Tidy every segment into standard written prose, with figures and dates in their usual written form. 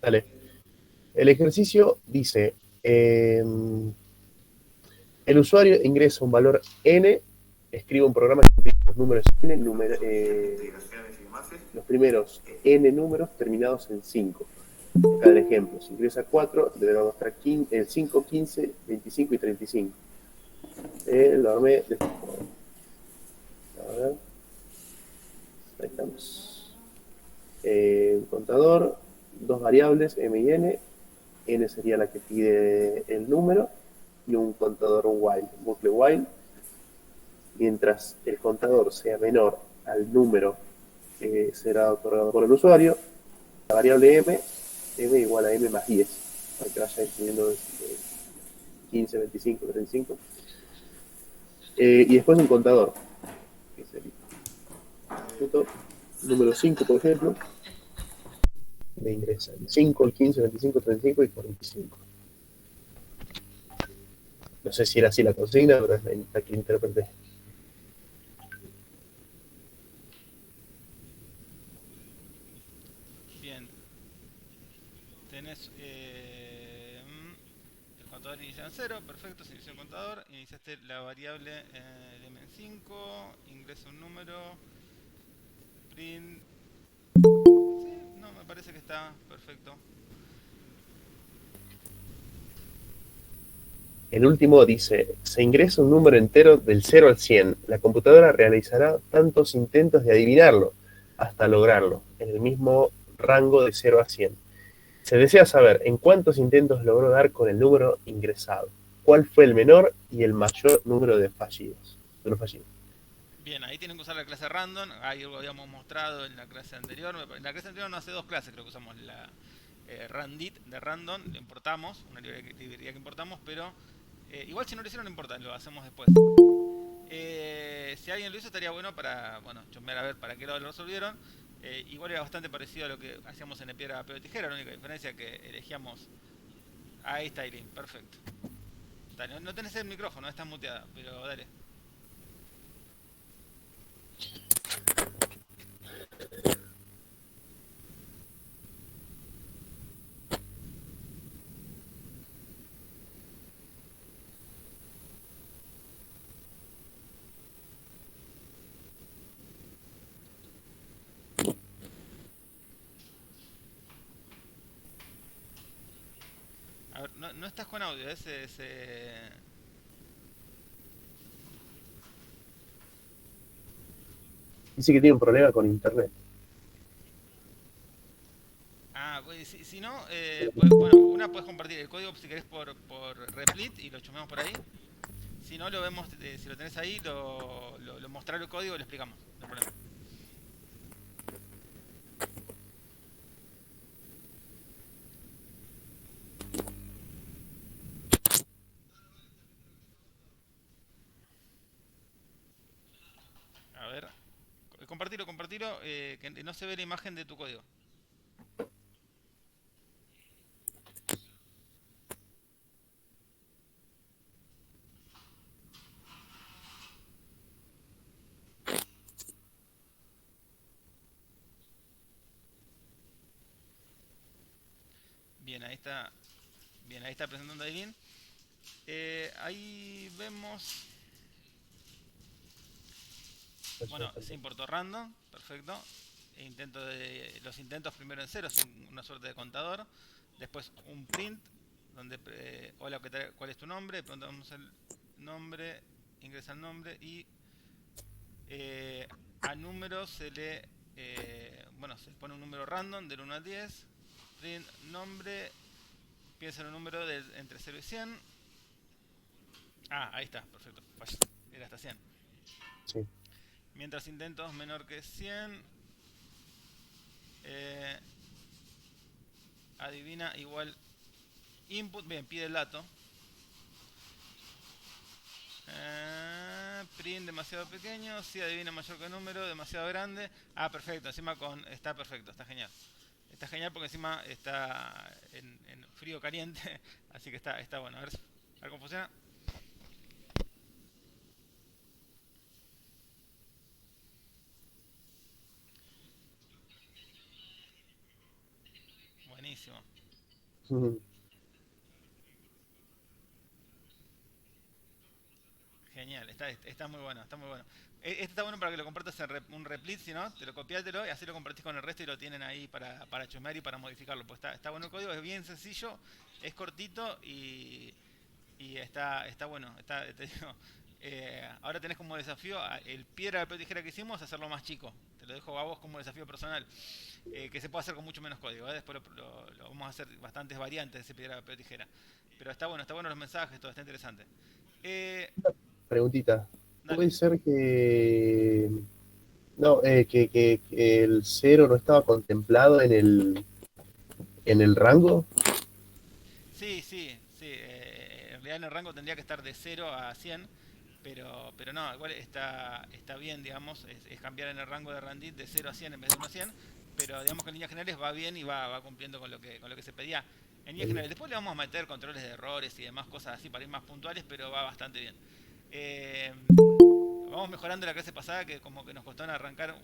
Dale. El ejercicio dice, el usuario ingresa un valor n, escribe un programa que implica los números n, los primeros n números terminados en 5. Acá el ejemplo, si ingresa 4, deberá mostrar el 5, 15, 25 y 35. Lo armé de esta forma. A ver. Ahí estamos. Contador, dos variables, m y n. N sería la que pide el número. Y un contador while, un bucle while. Mientras el contador sea menor al número que será otorgado por el usuario, la variable m igual a m más 10, para que vaya incluyendo 15, 25, 35. Y después un contador, que sería punto número 5, por ejemplo, me ingresa el 5, el 15, 25, 35 y 45. No sé si era así la consigna, pero es la que interpreté. Bien, tenés el contador inicia en 0, perfecto, se inició el contador, iniciaste la variable m5, ingresa un número, print, sí, no, me parece que está perfecto. El último dice, se ingresa un número entero del 0 al 100. La computadora realizará tantos intentos de adivinarlo hasta lograrlo, en el mismo rango de 0 a 100. Se desea saber en cuántos intentos logró dar con el número ingresado, cuál fue el menor y el mayor número de fallidos. Bien, ahí tienen que usar la clase random, ahí lo habíamos mostrado en la clase anterior. En la clase anterior no hace dos clases, creo que usamos la randit de random, lo importamos, una librería que importamos, pero igual si no lo hicieron no importa, lo hacemos después. Si alguien lo hizo estaría bueno para, bueno, chusmear a ver para qué lado lo resolvieron. Igual era bastante parecido a lo que hacíamos en el piedra, papel o tijera, la única diferencia es que elegíamos. Ahí está Eileen, perfecto. Dale, no tenés el micrófono, estás muteada, pero dale. A ver, no, no estás con audio, Dice que tiene un problema con internet. Ah, pues, si no, bueno, una puedes compartir el código si querés por Replit y lo chumemos por ahí. Si no, lo vemos, si lo tenés ahí, lo mostrar el código y lo explicamos, no hay problema. A ver, compartilo, que no se ve la imagen de tu código. Bien, ahí está. Bien, ahí está presentando Aileen. Ahí vemos. Bueno, se importó random, perfecto. Los intentos primero en cero, sin una suerte de contador. Después un print, donde, hola, ¿cuál es tu nombre? Preguntamos el nombre, ingresa el nombre y a número se pone un número random del 1 al 10. Print nombre, piensa en un número entre 0 y 100. Ah, ahí está, perfecto. Era hasta 100. Sí. Mientras intentos menor que 100, eh, adivina igual input. Bien, pide el dato. Print demasiado pequeño. Si adivina mayor que número, demasiado grande. Ah, perfecto. Encima está perfecto, está genial. Está genial porque encima está en frío caliente. Así que está bueno. A ver cómo funciona. buenísimo. Ujú. Genial, está muy bueno, está muy bueno. Este está bueno para que lo compartas en un replit, si no, te lo copiátelo y así lo compartís con el resto y lo tienen ahí para chusmear y para modificarlo. Pues está bueno el código, es bien sencillo, es cortito y está bueno. Te digo, ahora tenés como desafío el piedra, papel, tijera que hicimos, hacerlo más chico. Te lo dejo a vos como desafío personal, que se puede hacer con mucho menos código. Después lo vamos a hacer bastantes variantes de ese piedra, papel, tijera. Pero está bueno los mensajes, todo está interesante. Eh, Preguntita. Dale. ¿Puede ser que no, que el cero no estaba contemplado en el rango? Sí, sí, sí. En realidad en el rango tendría que estar de 0 a 100, pero no, igual está bien, digamos, es cambiar en el rango de Randit de 0 a 100 en vez de 1 a 100, pero digamos que en líneas generales va bien y va cumpliendo con lo que se pedía. En líneas generales, después le vamos a meter controles de errores y demás cosas así para ir más puntuales, pero va bastante bien. Eh, Vamos mejorando la clase pasada, que como que nos costó en arrancar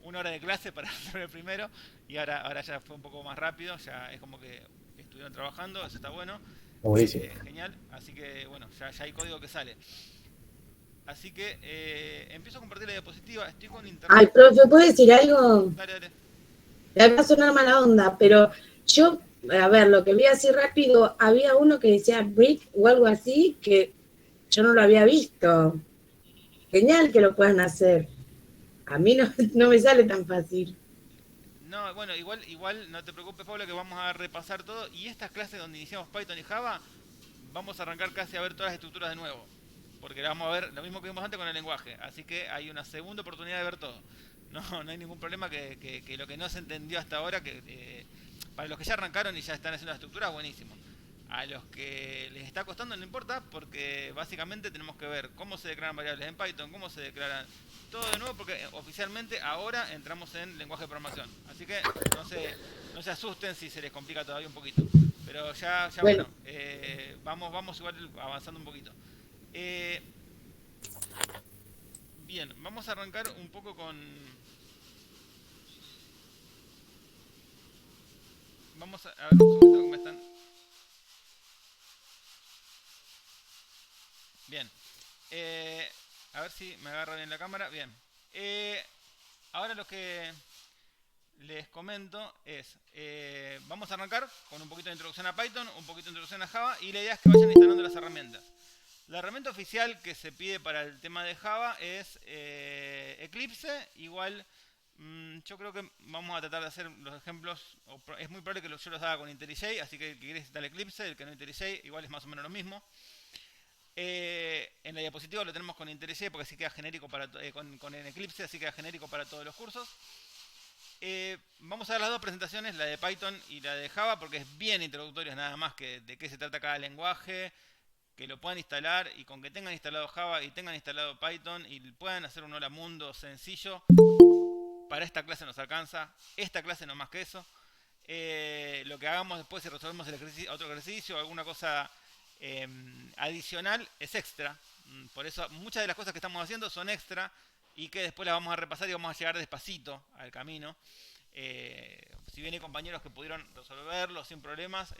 1 hora de clase para hacer el primero, y ahora ya fue un poco más rápido, ya es como que estuvieron trabajando, eso está bueno, Está buenísimo. genial, así que bueno, ya hay código que sale. Así que empiezo a compartir la diapositiva, estoy con Ay, internet. profe, ¿puedo decir algo? Dale, dale. Le va a sonar mala onda, pero yo, a ver, lo que vi así rápido, había uno que decía Brick o algo así, que yo no lo había visto. Genial que lo puedan hacer. A mí no, no me sale tan fácil. No, bueno, igual no te preocupes, Pablo, que vamos a repasar todo. Y estas clases donde iniciamos Python y Java, vamos a arrancar casi a ver todas las estructuras de nuevo. Porque vamos a ver lo mismo que vimos antes con el lenguaje. Así que hay una segunda oportunidad de ver todo. No hay ningún problema que lo que no se entendió hasta ahora, para los que ya arrancaron y ya están haciendo las estructuras, buenísimo. A los que les está costando no importa, porque básicamente tenemos que ver cómo se declaran variables en Python, cómo se declaran todo de nuevo, porque oficialmente ahora entramos en lenguaje de programación. Así que no se asusten si se les complica todavía un poquito. Pero ya Bueno, bueno, vamos igual avanzando un poquito. Eh, Bien, vamos a arrancar un poco con... Vamos a ver un segundito que me están... Bien. Eh, a ver si me agarra bien la cámara. Bien. Eh, Ahora lo que les comento es... vamos a arrancar con un poquito de introducción a Python, un poquito de introducción a Java, y la idea es que vayan instalando las herramientas. La herramienta oficial que se pide para el tema de Java es Eclipse. Igual yo creo que vamos a tratar de hacer los ejemplos. Es muy probable que yo los haga con IntelliJ, así que el que quiere instalar Eclipse, el que no IntelliJ, igual es más o menos lo mismo. En la diapositiva lo tenemos con IntelliJ porque así queda genérico con el Eclipse, así queda genérico para todos los cursos. Vamos a ver las dos presentaciones, la de Python y la de Java, porque es bien introductorio, nada más que de qué se trata cada lenguaje, que lo puedan instalar y con que tengan instalado Java y tengan instalado Python y puedan hacer un hola mundo sencillo, para esta clase nos alcanza, esta clase no más que eso. Lo que hagamos después, si resolvemos otro ejercicio o alguna cosa adicional, es extra. Por eso muchas de las cosas que estamos haciendo son extra y que después las vamos a repasar y vamos a llegar despacito al camino. Si bien hay compañeros que pudieron resolverlo sin problemas,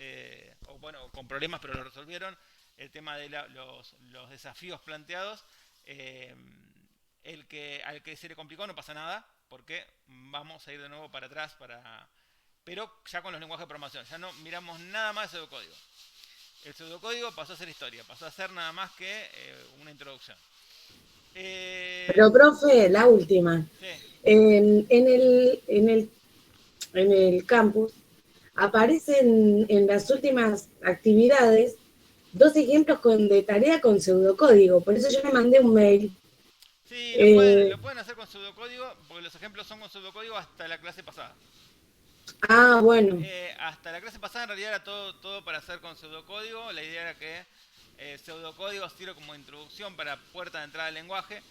o bueno, con problemas pero lo resolvieron, el tema de los desafíos planteados, al que se le complicó no pasa nada, porque vamos a ir de nuevo para atrás, pero ya con los lenguajes de programación, ya no miramos nada más de pseudocódigo. El pseudocódigo pasó a ser historia, pasó a ser nada más que una introducción. pero profe, la última. Sí. En el campus aparecen en las últimas actividades dos ejemplos de tarea con pseudocódigo. Por eso yo le mandé un mail. Sí, Eh, lo pueden hacer con pseudocódigo, porque los ejemplos son con pseudocódigo hasta la clase pasada. Bueno, Hasta la clase pasada en realidad era todo para hacer con pseudocódigo. La idea era que pseudocódigo sirve como introducción para puerta de entrada al lenguaje.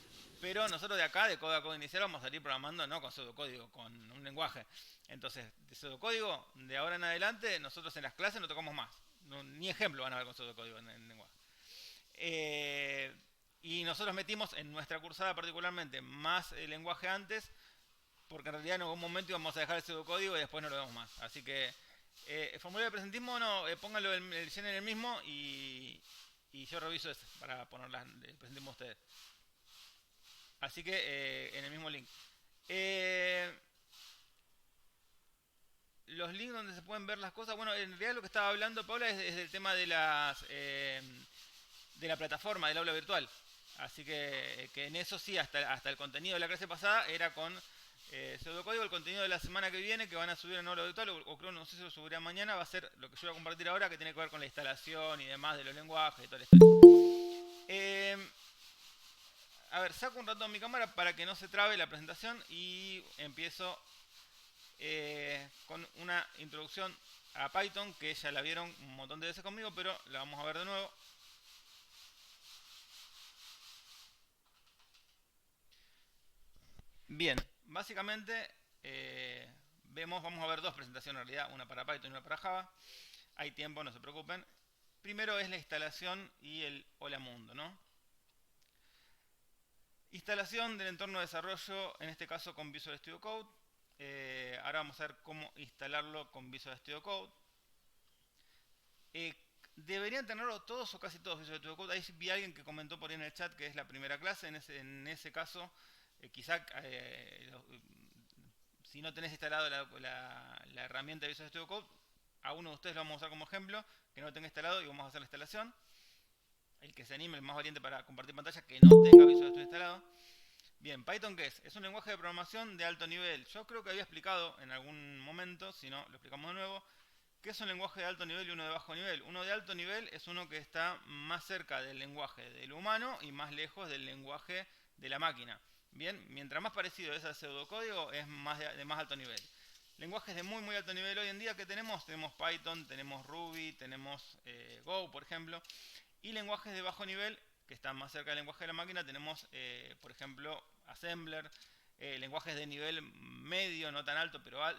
Pero nosotros de acá, de código a código inicial, vamos a salir programando no con pseudocódigo, con un lenguaje. Entonces, de pseudocódigo, de ahora en adelante, nosotros en las clases no tocamos más. Ni ejemplo van a ver con pseudocódigo en el lenguaje. Y nosotros metimos en nuestra cursada particularmente más lenguaje antes, porque en realidad en algún momento íbamos a dejar el pseudocódigo y después no lo vemos más. Así que El formulario de presentismo, no, pónganlo llenen el mismo y yo reviso ese para poner el presentismo a ustedes. Así que en el mismo link. Los links donde se pueden ver las cosas. Bueno, en realidad lo que estaba hablando Paula es del tema de de la plataforma del aula virtual. Así que en eso sí, hasta el contenido de la clase pasada era con pseudocódigo. El contenido de la semana que viene que van a subir en aula virtual, o creo, no sé si lo subirán mañana, va a ser lo que yo voy a compartir ahora, que tiene que ver con la instalación y demás de los lenguajes y toda la historia. A ver, saco un rato mi cámara para que no se trabe la presentación y empiezo con una introducción a Python, que ya la vieron un montón de veces conmigo, pero la vamos a ver de nuevo. Bien, básicamente vamos a ver dos presentaciones en realidad, una para Python y una para Java. Hay tiempo, no se preocupen. Primero es la instalación y el hola mundo, ¿no? Instalación del entorno de desarrollo, en este caso con Visual Studio Code. Ahora vamos a ver cómo instalarlo con Visual Studio Code. Deberían tenerlo todos o casi todos Visual Studio Code. Ahí vi a alguien que comentó por ahí en el chat que es la primera clase. En ese caso, quizá si no tenés instalado la herramienta de Visual Studio Code, a uno de ustedes lo vamos a usar como ejemplo, que no lo tenga instalado y vamos a hacer la instalación. El que se anime, el más valiente para compartir pantalla, que no tenga Visual Studio instalado. Bien, ¿Python qué es? Es un lenguaje de programación de alto nivel. Yo creo que había explicado en algún momento, si no, lo explicamos de nuevo, que es un lenguaje de alto nivel y uno de bajo nivel. Uno de alto nivel es uno que está más cerca del lenguaje del humano y más lejos del lenguaje de la máquina. Bien, mientras más parecido es al pseudocódigo, es más de más alto nivel. Lenguajes de muy alto nivel hoy en día que tenemos Python, tenemos Ruby, tenemos Go, por ejemplo. Y lenguajes de bajo nivel, que están más cerca del lenguaje de la máquina, tenemos, por ejemplo, Assembler. Lenguajes de nivel medio, no tan alto, pero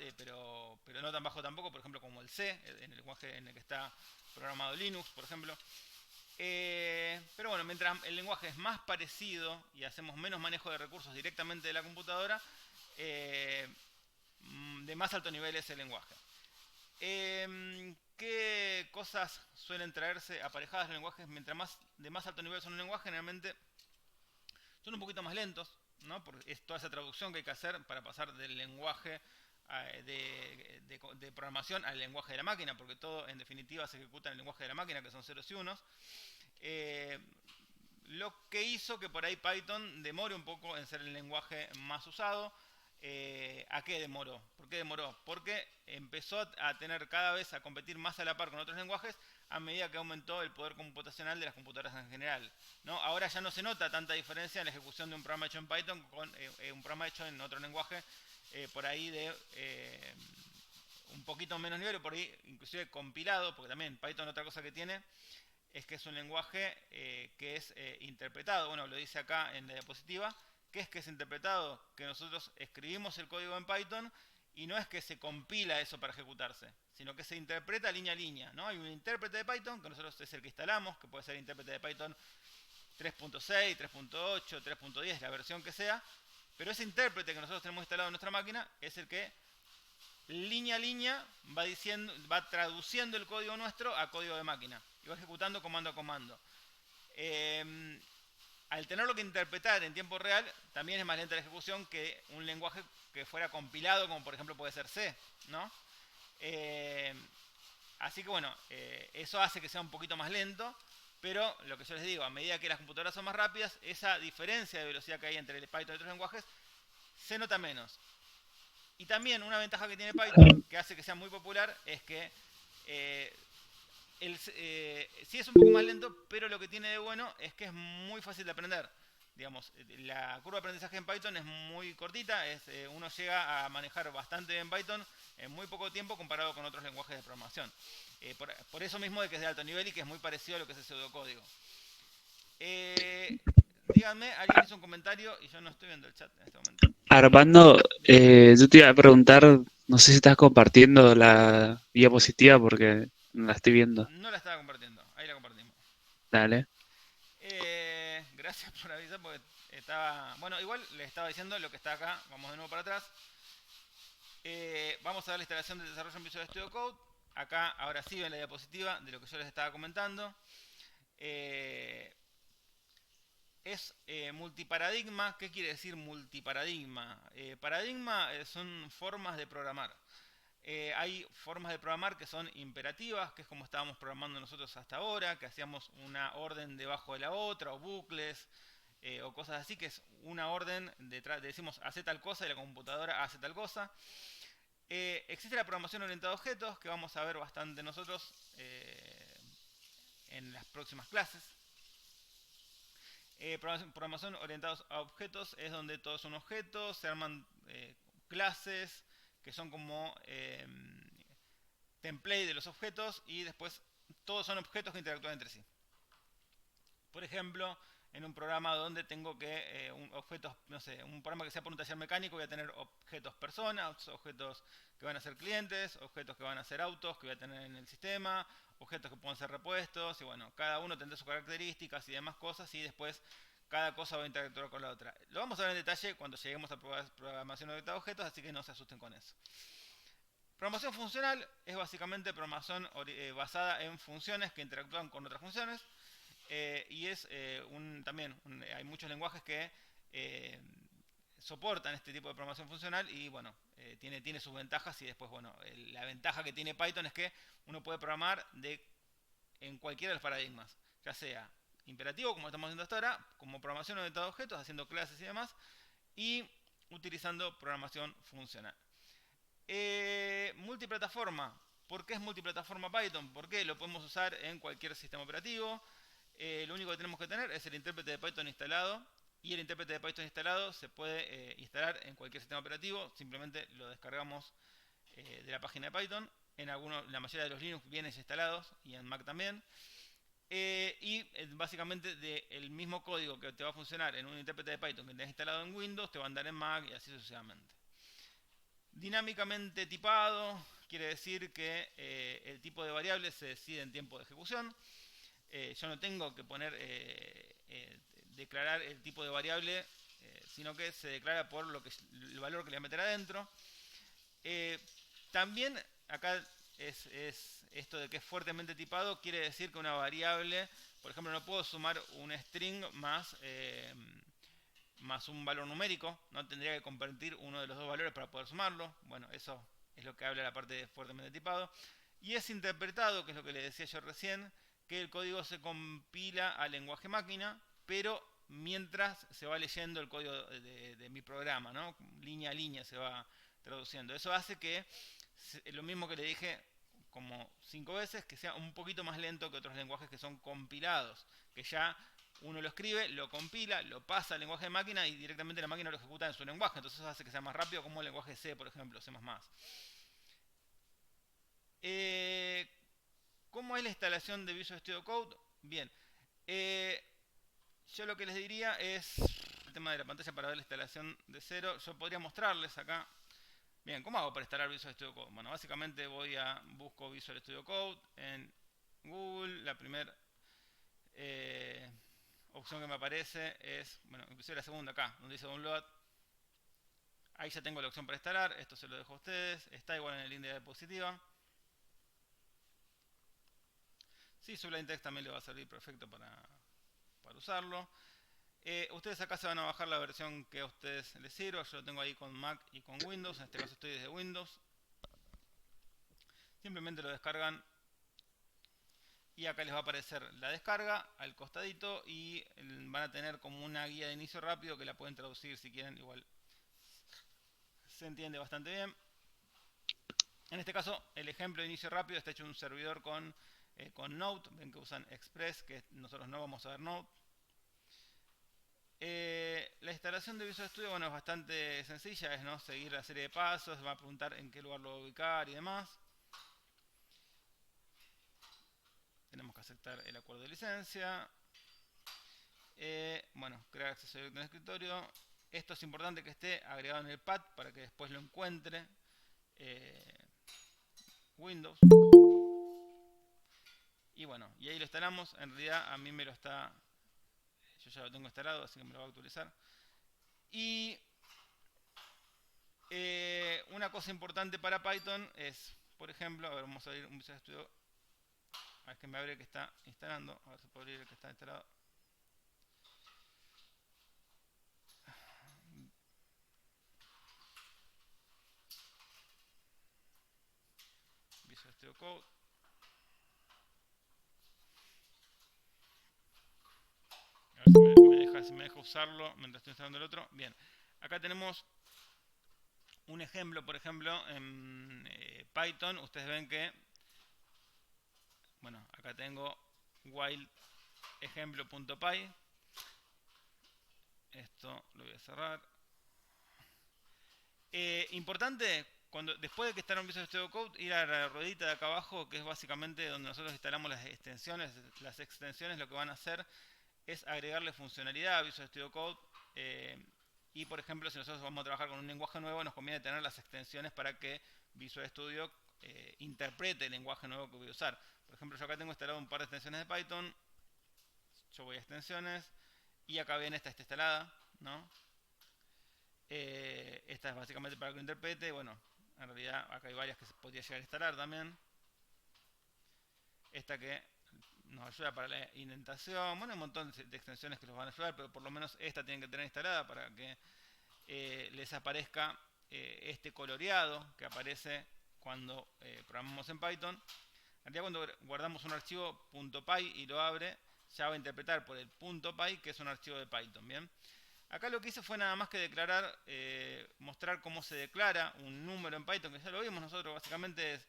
no tan bajo tampoco, por ejemplo, como el C, en el lenguaje en el que está programado Linux, por ejemplo. Pero bueno, mientras el lenguaje es más parecido y hacemos menos manejo de recursos directamente de la computadora, de más alto nivel es el lenguaje. ¿Qué cosas suelen traerse aparejadas en lenguajes? Mientras de más alto nivel son un lenguaje, generalmente son un poquito más lentos, ¿no? Porque es toda esa traducción que hay que hacer para pasar del lenguaje de programación al lenguaje de la máquina, porque todo en definitiva se ejecuta en el lenguaje de la máquina, que son ceros y unos. Lo que hizo que por ahí Python demore un poco en ser el lenguaje más usado. ¿A qué demoró? ¿Por qué demoró? Porque empezó a tener cada vez a competir más a la par con otros lenguajes a medida que aumentó el poder computacional de las computadoras en general, ¿no? Ahora ya no se nota tanta diferencia en la ejecución de un programa hecho en Python con un programa hecho en otro lenguaje por ahí de un poquito menos nivel, o por ahí inclusive compilado, porque también Python otra cosa que tiene es que es un lenguaje que es interpretado. Bueno, lo dice acá en la diapositiva. ¿Qué es interpretado? Que nosotros escribimos el código en Python y no es que se compila eso para ejecutarse, sino que se interpreta línea a línea, ¿no? Hay un intérprete de Python, que nosotros es el que instalamos, que puede ser intérprete de Python 3.6, 3.8, 3.10, la versión que sea, pero ese intérprete que nosotros tenemos instalado en nuestra máquina es el que línea a línea va traduciendo el código nuestro a código de máquina y va ejecutando comando a comando. Al tenerlo que interpretar en tiempo real, también es más lenta la ejecución que un lenguaje que fuera compilado, como por ejemplo puede ser C, ¿no? Así que bueno, eso hace que sea un poquito más lento, pero lo que yo les digo, a medida que las computadoras son más rápidas, esa diferencia de velocidad que hay entre el Python y otros lenguajes se nota menos. Y también una ventaja que tiene Python, que hace que sea muy popular, es que sí es un poco más lento, pero lo que tiene de bueno es que es muy fácil de aprender. Digamos, la curva de aprendizaje en Python es muy cortita, uno llega a manejar bastante en Python en muy poco tiempo comparado con otros lenguajes de programación. Por eso mismo de que es de alto nivel y que es muy parecido a lo que es el pseudocódigo. Díganme, alguien hizo un comentario y yo no estoy viendo el chat en este momento. Armando, yo te iba a preguntar, no sé si estás compartiendo la diapositiva porque no la estoy viendo. No la estaba compartiendo, ahí la compartimos. Dale. Gracias por avisar porque estaba... Bueno, igual les estaba diciendo lo que está acá. Vamos de nuevo para atrás. Vamos a ver la instalación del desarrollo en Visual Studio Code. acá ahora sí ven la diapositiva de lo que yo les estaba comentando. Es multiparadigma. ¿Qué quiere decir multiparadigma? Paradigma son formas de programar. Hay formas de programar que son imperativas, que es como estábamos programando nosotros hasta ahora, que hacíamos una orden debajo de la otra, o bucles, o cosas así, que es una orden detrás, decimos hace tal cosa y la computadora hace tal cosa. Existe la programación orientada a objetos, que vamos a ver bastante nosotros en las próximas clases. Programación orientada a objetos es donde todos son objetos, se arman clases que son como template de los objetos, y después todos son objetos que interactúan entre sí. Por ejemplo, en un programa donde tengo que objetos, no sé, un programa que sea por un taller mecánico, voy a tener objetos personas, objetos que van a ser clientes, objetos que van a ser autos que voy a tener en el sistema, objetos que pueden ser repuestos, y bueno, cada uno tendrá sus características y demás cosas, y después cada cosa va a interactuar con la otra. Lo vamos a ver en detalle cuando lleguemos a programación orientada a objetos, así que no se asusten con eso. Programación funcional es básicamente programación basada en funciones que interactúan con otras funciones. Y es hay muchos lenguajes que soportan este tipo de programación funcional, y bueno, tiene sus ventajas, y después, bueno, la ventaja que tiene Python es que uno puede programar en cualquiera de los paradigmas, ya sea imperativo, como estamos haciendo hasta ahora, como programación orientada a objetos, haciendo clases y demás, y utilizando programación funcional. Multiplataforma. ¿Por qué es multiplataforma Python? Porque lo podemos usar en cualquier sistema operativo. Lo único que tenemos que tener es el intérprete de Python instalado, y el intérprete de Python instalado se puede instalar en cualquier sistema operativo. Simplemente lo descargamos de la página de Python. En la mayoría de los Linux vienen instalados, y en Mac también. Básicamente el mismo código que te va a funcionar en un intérprete de Python que tenés instalado en Windows, te va a andar en Mac, y así sucesivamente. Dinámicamente tipado quiere decir que el tipo de variable se decide en tiempo de ejecución. Yo no tengo que declarar el tipo de variable, sino que se declara por el valor que le voy a meter adentro. También acá es esto de que es fuertemente tipado, quiere decir que una variable, por ejemplo, no puedo sumar un string más un valor numérico, no tendría que convertir uno de los dos valores para poder sumarlo. Bueno, eso es lo que habla la parte de fuertemente tipado. Y es interpretado, que es lo que le decía yo recién, que el código se compila al lenguaje máquina, pero mientras se va leyendo el código de mi programa, ¿no? Línea a línea se va traduciendo. Eso hace que, lo mismo que le dije como 5 veces, que sea un poquito más lento que otros lenguajes que son compilados, que ya uno lo escribe, lo compila, lo pasa al lenguaje de máquina, y directamente la máquina lo ejecuta en su lenguaje. Entonces eso hace que sea más rápido, como el lenguaje C, por ejemplo, C++. ¿Cómo es la instalación de Visual Studio Code? Bien, yo lo que les diría es el tema de la pantalla para ver la instalación de cero. Yo podría mostrarles acá. Bien, ¿cómo hago para instalar Visual Studio Code? Bueno, básicamente busco Visual Studio Code en Google. La primera opción que me aparece es, bueno, inclusive la segunda acá, donde dice Download. Ahí ya tengo la opción para instalar. Esto se lo dejo a ustedes. Está igual en el link de la diapositiva. Sí, Sublime Text también le va a servir perfecto para usarlo. Ustedes acá se van a bajar la versión que a ustedes les sirva. Yo lo tengo ahí con Mac y con Windows. En este caso estoy desde Windows. Simplemente lo descargan, y acá les va a aparecer la descarga al costadito, y van a tener como una guía de inicio rápido que la pueden traducir si quieren. Igual se entiende bastante bien. En este caso, el ejemplo de inicio rápido está hecho en un servidor con Node. Ven que usan Express, que nosotros no vamos a ver Node. La instalación de Visual Studio, bueno, es bastante sencilla, es, ¿no?, seguir la serie de pasos. Va a preguntar en qué lugar lo va a ubicar y demás. Tenemos que aceptar el acuerdo de licencia. Bueno, crear acceso directo en el escritorio. Esto es importante que esté agregado en el pad para que después lo encuentre Windows. Y bueno, y ahí lo instalamos. En realidad a mí me lo está... Yo ya lo tengo instalado, así que me lo va a actualizar. Y una cosa importante para Python es por ejemplo, a ver, vamos a abrir un Visual Studio. A ver que me abre el que está instalando. A ver si puedo abrir el que está instalado. Visual Studio Code. A ver si me deja usarlo mientras estoy instalando el otro. Bien, acá tenemos un ejemplo, por ejemplo, en Python. Ustedes ven que, bueno, acá tengo while ejemplo.py. Esto lo voy a cerrar. Importante, después de que instalaron Visual Studio Code, ir a la ruedita de acá abajo, que es básicamente donde nosotros instalamos las extensiones. Las extensiones lo que van a hacer es agregarle funcionalidad a Visual Studio Code. Y por ejemplo, si nosotros vamos a trabajar con un lenguaje nuevo, nos conviene tener las extensiones para que Visual Studio interprete el lenguaje nuevo que voy a usar. Por ejemplo, yo acá tengo instalado un par de extensiones de Python. Yo voy a extensiones y acá viene esta instalada, ¿no? Esta es básicamente para que lo interprete. Bueno, en realidad acá hay varias que se podría llegar a instalar también. Esta que nos ayuda para la indentación. Bueno, hay un montón de extensiones que los van a ayudar, pero por lo menos esta tienen que tener instalada para que les aparezca este coloreado que aparece cuando programamos en Python. En realidad, cuando guardamos un archivo .py y lo abre, ya va a interpretar por el .py, que es un archivo de Python. Bien. Acá lo que hice fue nada más que declarar, mostrar cómo se declara un número en Python, que ya lo vimos nosotros. Básicamente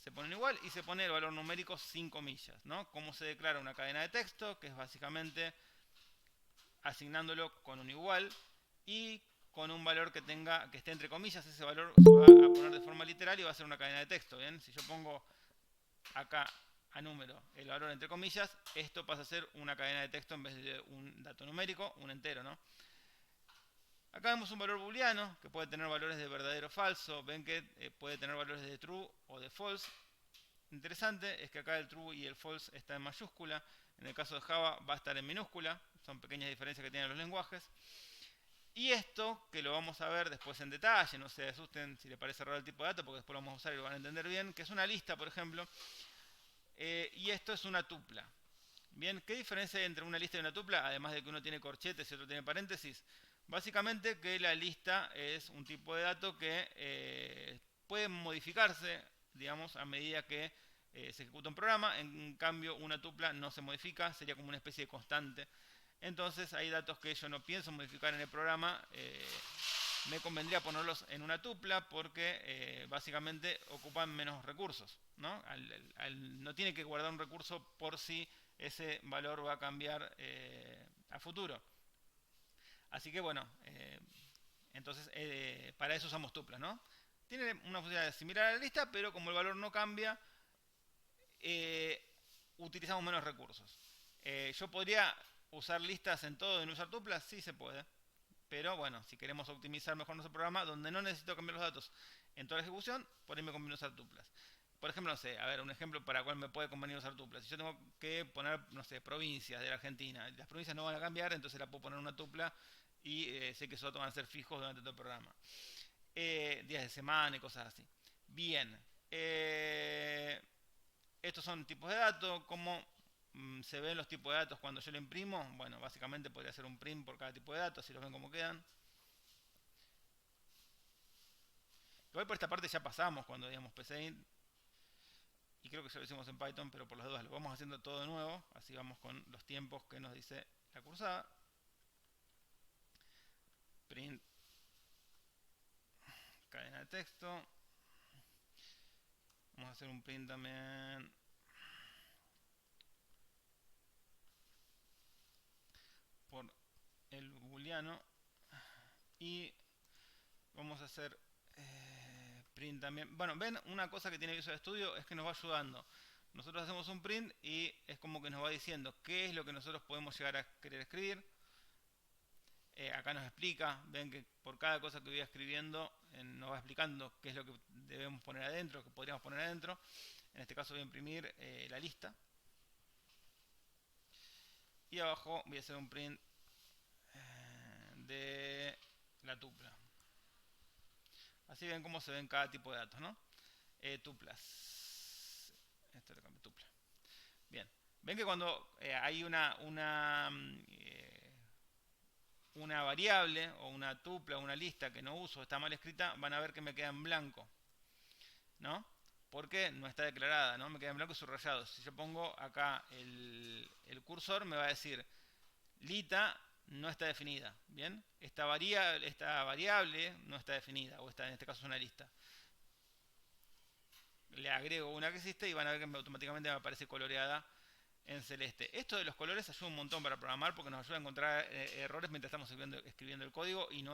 se ponen igual y se pone el valor numérico sin comillas, ¿no? Cómo se declara una cadena de texto, que es básicamente asignándolo con un igual y con un valor que esté entre comillas. Ese valor se va a poner de forma literal y va a ser una cadena de texto. ¿Bien? Si yo pongo acá a número el valor entre comillas, esto pasa a ser una cadena de texto en vez de un dato numérico, un entero, ¿no? Acá vemos un valor booleano que puede tener valores de verdadero o falso. Ven que puede tener valores de true o de false. Interesante es que acá el true y el false está en mayúscula. En el caso de Java va a estar en minúscula. Son pequeñas diferencias que tienen los lenguajes. Y esto, que lo vamos a ver después en detalle, no se asusten si les parece raro el tipo de dato, porque después lo vamos a usar y lo van a entender bien, que es una lista, por ejemplo. Y esto es una tupla. Bien, ¿qué diferencia hay entre una lista y una tupla? Además de que uno tiene corchetes y otro tiene paréntesis. Básicamente que la lista es un tipo de dato que puede modificarse, digamos, a medida que se ejecuta un programa. En cambio, una tupla no se modifica, sería como una especie de constante. Entonces hay datos que yo no pienso modificar en el programa. Me convendría ponerlos en una tupla porque básicamente ocupan menos recursos, ¿no? No tiene que guardar un recurso por si ese valor va a cambiar a futuro. Así que bueno, entonces para eso usamos tuplas, ¿no? Tiene una funcionalidad similar a la lista, pero como el valor no cambia, utilizamos menos recursos. Yo podría usar listas en todo y no usar tuplas, sí se puede. Pero bueno, si queremos optimizar mejor nuestro programa, donde no necesito cambiar los datos en toda la ejecución, por ahí me conviene usar tuplas. Por ejemplo, no sé, a ver, un ejemplo para cuál me puede convenir usar tuplas. Si yo tengo que poner, no sé, provincias de la Argentina, las provincias no van a cambiar, entonces la puedo poner en una tupla y sé que esos datos van a ser fijos durante todo el programa. Días de semana y cosas así. Bien. Estos son tipos de datos. ¿Cómo se ven los tipos de datos cuando yo lo imprimo? Bueno, básicamente podría hacer un print por cada tipo de datos, si los ven cómo quedan. Igual por esta parte ya pasamos cuando digamos pcint. Y creo que ya lo hicimos en Python, pero por las dudas lo vamos haciendo todo de nuevo. Así vamos con los tiempos que nos dice la cursada. Print cadena de texto. Vamos a hacer un print también por el booleano. Y vamos a hacer print también. Bueno, ven, una cosa que tiene Visual Studio es que nos va ayudando. Nosotros hacemos un print y es como que nos va diciendo qué es lo que nosotros podemos llegar a querer escribir. Acá nos explica, ven que por cada cosa que voy escribiendo nos va explicando qué es lo que debemos poner adentro, que podríamos poner adentro. En este caso voy a imprimir la lista. Y abajo voy a hacer un print de la tupla. Así ven cómo se ven cada tipo de datos, ¿no? tuplas. Esto lo cambio, tupla. Bien. Ven que cuando hay una variable o una tupla o una lista que no uso, está mal escrita, van a ver que me queda en blanco, ¿no? Porque no está declarada, ¿no? Me queda en blanco y subrayado. Si yo pongo acá el cursor, me va a decir lita no está definida, ¿bien? Esta variable no está definida, o en este caso es una lista. Le agrego una que existe y van a ver que automáticamente me aparece coloreada en celeste. Esto de los colores ayuda un montón para programar porque nos ayuda a encontrar errores mientras estamos escribiendo el código y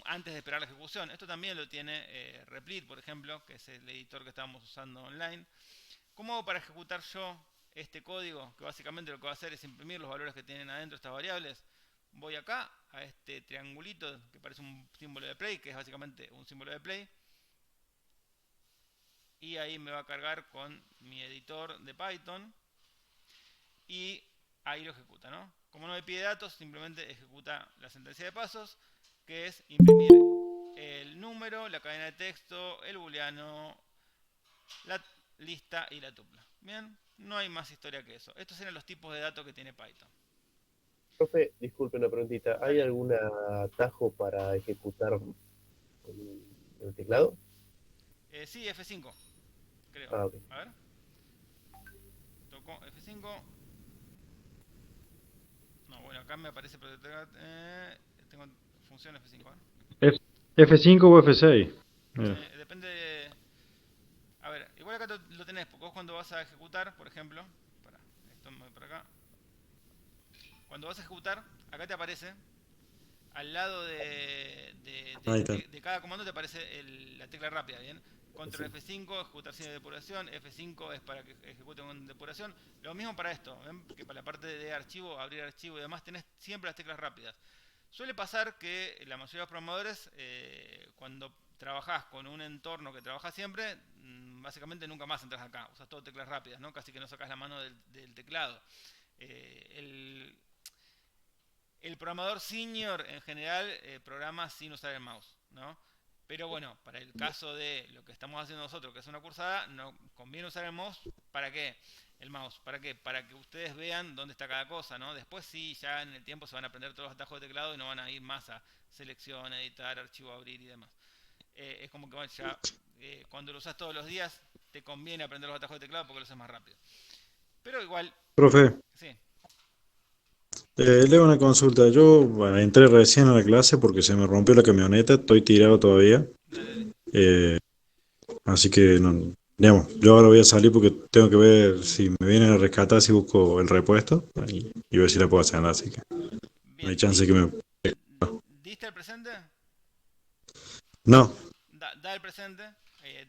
antes de esperar la ejecución. Esto también lo tiene Replit, por ejemplo, que es el editor que estábamos usando online. ¿Cómo hago para ejecutar yo este código? Que básicamente lo que va a hacer es imprimir los valores que tienen adentro estas variables. Voy acá a este triangulito que parece un símbolo de play, que es básicamente un símbolo de play. Y ahí me va a cargar con mi editor de Python. Y ahí lo ejecuta, ¿no? Como no me pide datos, simplemente ejecuta la sentencia de pasos, que es imprimir el número, la cadena de texto, el booleano, la lista y la tupla. Bien, no hay más historia que eso. Estos eran los tipos de datos que tiene Python. Profe, disculpe una preguntita. ¿Hay Dale. algún atajo para ejecutar con el teclado? Sí, F5, creo. Ah, ok. A ver. Toco F5. No, bueno, acá me aparece tengo función F5. F5 o F6. Mira. Depende de... A ver, igual acá lo tenés, porque vos cuando vas a ejecutar, por ejemplo, esto me voy por acá. Cuando vas a ejecutar, acá te aparece, al lado Ahí está. de cada comando te aparece la tecla rápida, ¿bien? Control F5, ejecutar sin depuración, F5 es para que ejecute con depuración. Lo mismo para esto, ¿ven? Que para la parte de archivo, abrir archivo y demás, tenés siempre las teclas rápidas. Suele pasar que la mayoría de los programadores, cuando trabajás con un entorno que trabajas siempre, básicamente nunca más entras acá, usas todo teclas rápidas, ¿no? Casi que no sacas la mano del teclado. El programador senior en general programa sin usar el mouse, ¿no? Pero bueno, para el caso de lo que estamos haciendo nosotros, que es una cursada, no conviene usar el mouse. ¿Para qué? El mouse, ¿para qué? Para que ustedes vean dónde está cada cosa, ¿no? Después sí, ya en el tiempo se van a aprender todos los atajos de teclado y no van a ir más a selección, editar, archivo, abrir y demás. Es como que ya cuando lo usas todos los días, te conviene aprender los atajos de teclado porque lo haces más rápido. Pero igual, Profe, sí. le hago una consulta. Yo, bueno, entré recién a la clase porque se me rompió la camioneta, estoy tirado todavía. Dale. Eh, Así que, no, digamos, yo ahora voy a salir porque tengo que ver si me vienen a rescatar, si busco el repuesto y ver si la puedo hacer andar. Así que no hay Bien, chance que me... ¿diste el presente? No, Da el presente.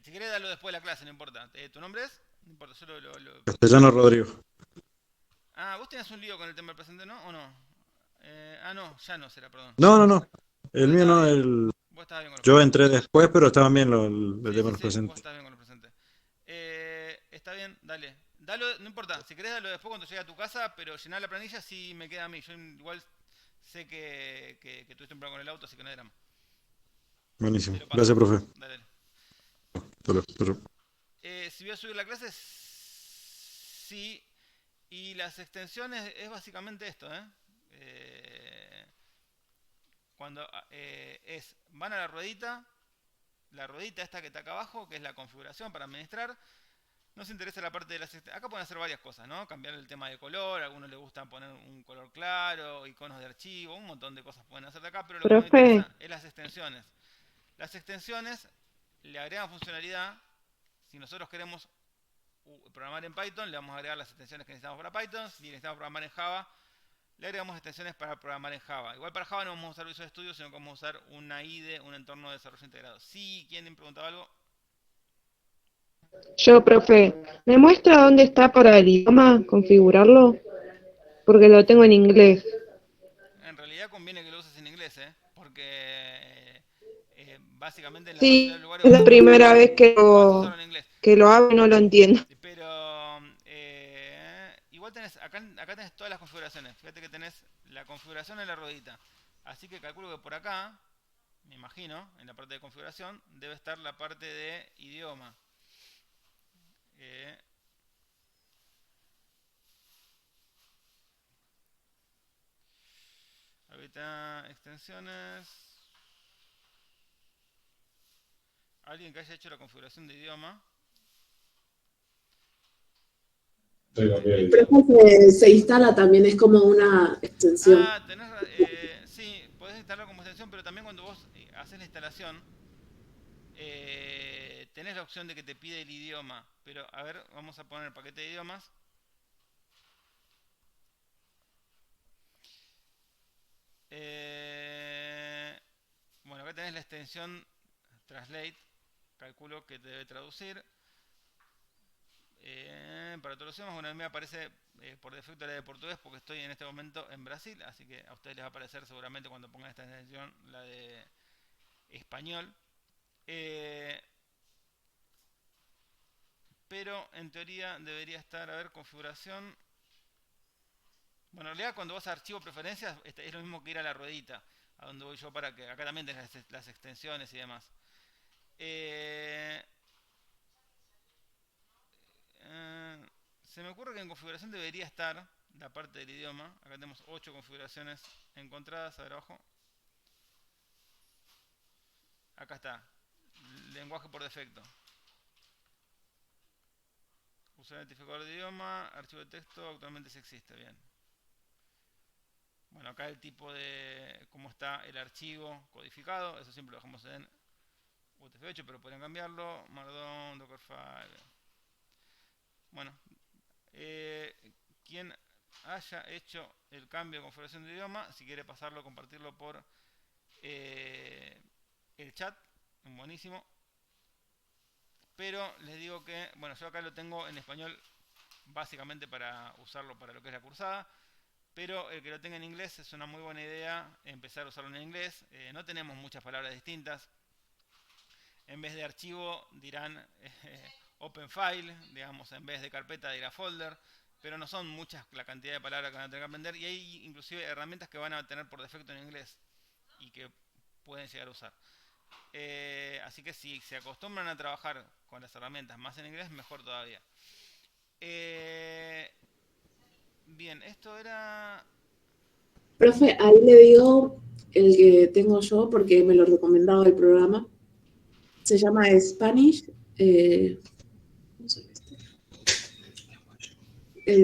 Si querés, dalo después de la clase, no importa. ¿Tu nombre es? No importa, yo Castellano Rodrigo. Ah, vos tenías un lío con el tema del presente, ¿no? ¿O no? No, ya no será, perdón. No, no, no. Vos El mío estabas no, bien. Vos estabas bien con los yo presentes. entré después, pero estaban bien el Sí, tema sí, de los sí, vos presentes. estás bien con los presentes. Está bien, dale. Dalo, no importa, si querés dalo después cuando llegue a tu casa, pero llenar la planilla sí me queda a mí. Yo igual sé que tuviste un problema con el auto, así que no hay drama. Te Buenísimo. lo paso. Gracias, profe. Dale. Hasta luego. Si voy a subir la clase, sí. Y las extensiones es básicamente esto, ¿eh? Cuando van a la ruedita esta que está acá abajo, que es la configuración para administrar. Nos interesa la parte de las extensiones. Acá pueden hacer varias cosas, ¿no? Cambiar el tema de color, a algunos les gusta poner un color claro, iconos de archivo, un montón de cosas pueden hacer de acá, pero lo que nos Profe, interesa es las extensiones. Las extensiones le agregan funcionalidad. Si nosotros queremos programar en Python, le vamos a agregar las extensiones que necesitamos para Python. Si necesitamos programar en Java, le agregamos extensiones para programar en Java. Igual para Java no vamos a usar Visual Studio, sino que vamos a usar una IDE, un entorno de desarrollo integrado. Si quieren preguntar algo, yo, profe, ¿me muestra dónde está para el idioma configurarlo? Porque lo tengo en inglés. en realidad conviene que lo uses en inglés, porque básicamente en la mayoría de Sí, los lugares es la primera vez lo vas a usar en inglés. que lo hago y no lo entiendo. Pero igual tenés, acá tenés todas las configuraciones. Fíjate que tenés la configuración en la ruedita. Así que calculo que por acá, me imagino, en la parte de configuración, debe estar la parte de idioma. Ahorita extensiones. Alguien que haya hecho la configuración de idioma. Pero se instala también, es como una extensión. Ah, sí, podés instalarlo como extensión, pero también cuando vos haces la instalación, tenés la opción de que te pide el idioma. Pero, a ver, vamos a poner el paquete de idiomas. Bueno, acá tenés la extensión Translate. Calculo que te debe traducir. Para todos los idiomas, bueno, a mí me aparece por defecto la de portugués porque estoy en este momento en Brasil, así que a ustedes les va a aparecer seguramente cuando pongan esta extensión la de español. Pero en teoría debería estar, a ver, configuración. Bueno, en realidad cuando vas a archivo preferencias es lo mismo que ir a la ruedita, a donde voy yo para que acá también tenés las extensiones y demás. Se me ocurre que en configuración debería estar la parte del idioma. Acá tenemos 8 configuraciones encontradas. A ver abajo. Acá está. Lenguaje por defecto. Usar identificador de idioma. Archivo de texto. Actualmente sí existe. Bien. Bueno, acá el tipo de cómo está el archivo codificado. Eso siempre lo dejamos en UTF-8, pero pueden cambiarlo. Markdown, Dockerfile. Bueno. Quien haya hecho el cambio de configuración de idioma, si quiere pasarlo, compartirlo por el chat, buenísimo. Pero les digo que, bueno, yo acá lo tengo en español básicamente para usarlo para lo que es la cursada, pero el que lo tenga en inglés es una muy buena idea empezar a usarlo en inglés. No tenemos muchas palabras distintas. En vez de archivo dirán open file, digamos, en vez de carpeta dirá folder, pero no son muchas la cantidad de palabras que van a tener que aprender, y hay inclusive herramientas que van a tener por defecto en inglés y que pueden llegar a usar. Así que si se acostumbran a trabajar con las herramientas más en inglés, mejor todavía. Bien, esto era... Profe, ahí le digo el que tengo yo porque me lo recomendaba el programa. Se llama Spanish.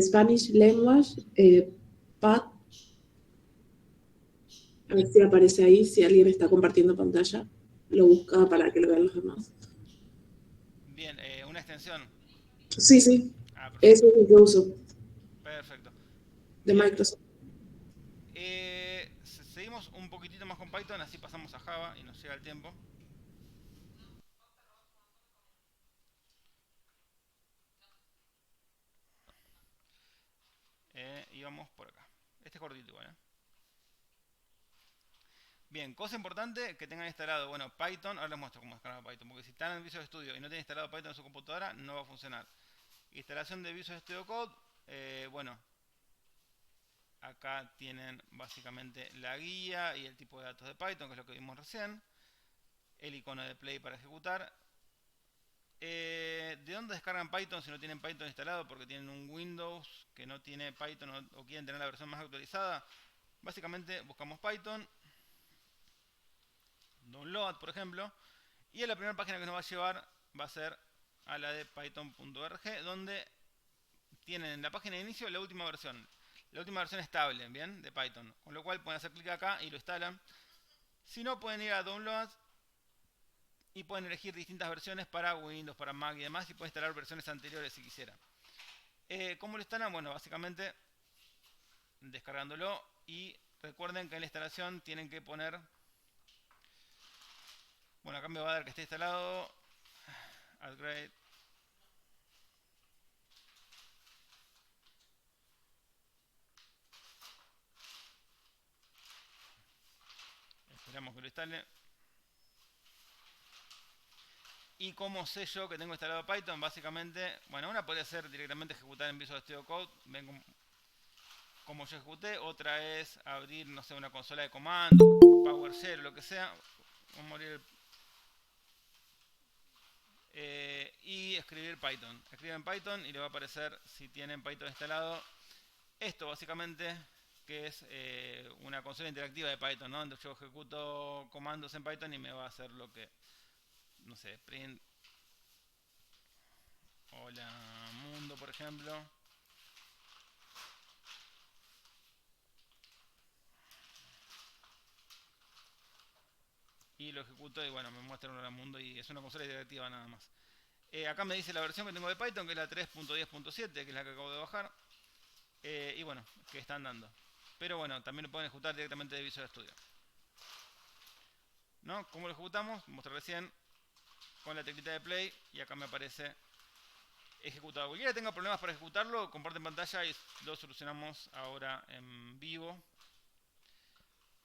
Spanish Language Pad. A ver si aparece ahí, si alguien está compartiendo pantalla. Lo busca para que lo vean los demás. Bien, una extensión. Sí, sí. Perfecto. Eso es lo que uso. Perfecto. De Bien. Microsoft. Seguimos un poquitito más con Python, así pasamos a Java y nos llega el tiempo. Y vamos por acá. Este es cortito igual, Bien, cosa importante que tengan instalado, bueno, Python. Ahora les muestro cómo descargar Python, porque si están en Visual Studio y no tienen instalado Python en su computadora, no va a funcionar. Instalación de Visual Studio Code, bueno, acá tienen básicamente la guía y el tipo de datos de Python, que es lo que vimos recién. El icono de play para ejecutar. ¿De dónde descargan Python si no tienen Python instalado? Porque tienen un Windows que no tiene Python o quieren tener la versión más actualizada. Básicamente buscamos Python, download por ejemplo, y a la primera página que nos va a llevar va a ser a la de python.org, donde tienen en la página de inicio la última versión estable, bien, de Python, con lo cual pueden hacer clic acá y lo instalan. Si no, pueden ir a download y pueden elegir distintas versiones para Windows, para Mac y demás, y pueden instalar versiones anteriores si quisieran. ¿Cómo lo instalan? Bueno, básicamente descargándolo, y recuerden que en la instalación tienen que poner, bueno, acá me va a dar que esté instalado, upgrade, esperamos que lo instale. Y como sé yo que tengo instalado Python, básicamente, bueno, una podría ser directamente ejecutar en Visual Studio Code, ven como yo ejecuté. Otra es abrir, no sé, una consola de comandos, PowerShell o lo que sea. vamos a abrir y escribir Python. Escriben Python y le va a aparecer, si tienen Python instalado, esto básicamente, que es una consola interactiva de Python, ¿no? Entonces yo ejecuto comandos en Python y me va a hacer lo que, no sé, print hola mundo, por ejemplo. Y lo ejecuto y bueno, me muestra un hola mundo y es una consola interactiva nada más. Acá me dice la versión que tengo de Python, que es la 3.10.7, que es la que acabo de bajar. Y bueno, que están dando. Pero bueno, también lo pueden ejecutar directamente de Visual Studio. ¿No? ¿Cómo lo ejecutamos? Mostré recién con la teclita de play y acá me aparece ejecutado. Cualquiera que tenga problemas para ejecutarlo, comparte pantalla y lo solucionamos ahora en vivo.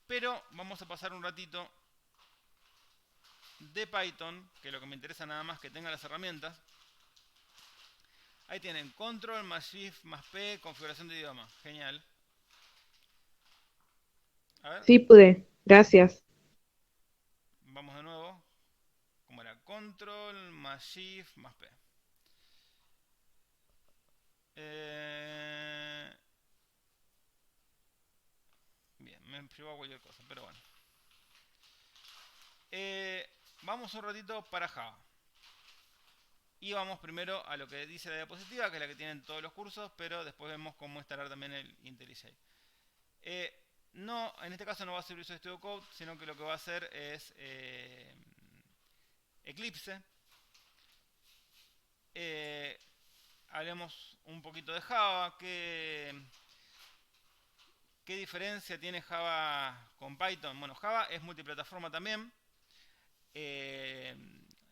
Pero vamos a pasar un ratito de Python, que lo que me interesa nada más que tenga las herramientas. Ahí tienen control más shift más P, configuración de idioma. Genial. A ver, Sí pude, gracias. vamos de nuevo. Como era control más shift más P. Bien, me llevó a cualquier cosa, pero bueno. Vamos un ratito para Java. Y vamos primero a lo que dice la diapositiva, que es la que tienen todos los cursos, pero después vemos cómo instalar también el IntelliJ. No, en este caso no va a ser Visual Studio Code, sino que lo que va a hacer es Eclipse. Hablemos un poquito de Java. ¿Qué diferencia tiene Java con Python? Bueno, Java es multiplataforma también.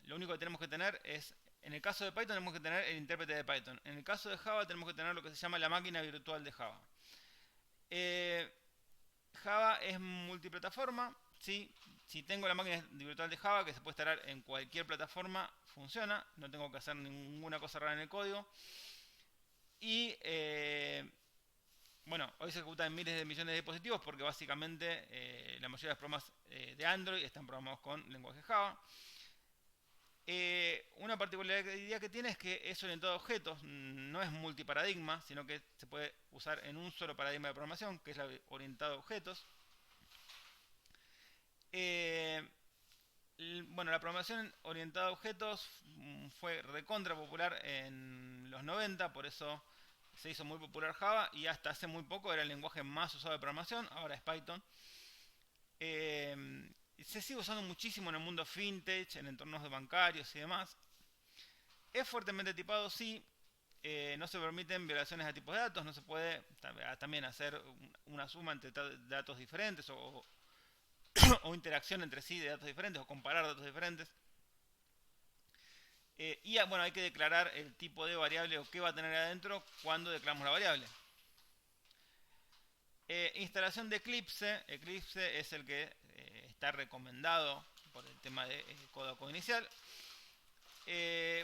Lo único que tenemos que tener es, en el caso de Python tenemos que tener el intérprete de Python. En el caso de Java tenemos que tener lo que se llama la máquina virtual de Java. Java es multiplataforma, ¿sí? Si tengo la máquina virtual de Java, que se puede instalar en cualquier plataforma, funciona. No tengo que hacer ninguna cosa rara en el código. Y bueno, hoy se ejecuta en miles de millones de dispositivos porque básicamente la mayoría de los programas de Android están programados con lenguaje Java. Una particularidad que tiene es que es orientado a objetos, no es multiparadigma, sino que se puede usar en un solo paradigma de programación, que es la orientado a objetos. Bueno, la programación orientada a objetos fue recontra popular en los 90, por eso se hizo muy popular Java y hasta hace muy poco era el lenguaje más usado de programación, ahora es Python. Se sigue usando muchísimo en el mundo fintech, en entornos de bancarios y demás. Es fuertemente tipado, sí. No se permiten violaciones a tipos de datos, no se puede también hacer una suma entre datos diferentes o interacción entre sí de datos diferentes o comparar datos diferentes. Y bueno, hay que declarar el tipo de variable o qué va a tener adentro cuando declaramos la variable. Instalación de Eclipse. Eclipse es el que está recomendado por el tema de código inicial.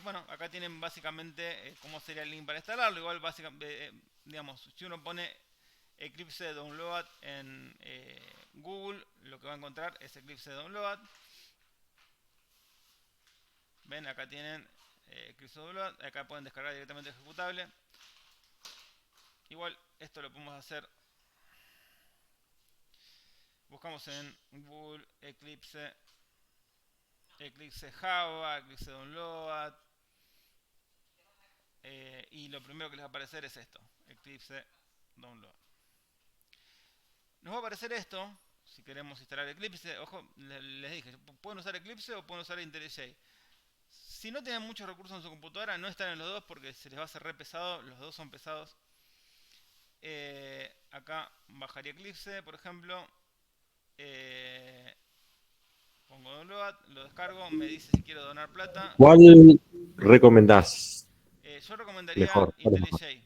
Bueno, acá tienen básicamente cómo sería el link para instalarlo. Igual, básicamente, digamos, si uno pone Eclipse Download en Google, lo que va a encontrar es Eclipse Download. Ven, acá tienen Eclipse Download. Acá pueden descargar directamente el ejecutable. Igual, esto lo podemos hacer. Buscamos en Google Eclipse Java, Eclipse Download. Y lo primero que les va a aparecer es esto, Eclipse Download. Nos va a aparecer esto, si queremos instalar Eclipse. Ojo, les dije, pueden usar Eclipse o pueden usar IntelliJ. Si no tienen muchos recursos en su computadora, no están en los dos porque se les va a hacer re pesado, los dos son pesados. Acá bajaría Eclipse, por ejemplo. Pongo download, lo descargo, me dice si quiero donar plata. ¿Cuál recomendás? Yo recomendaría Mejor. IntelliJ.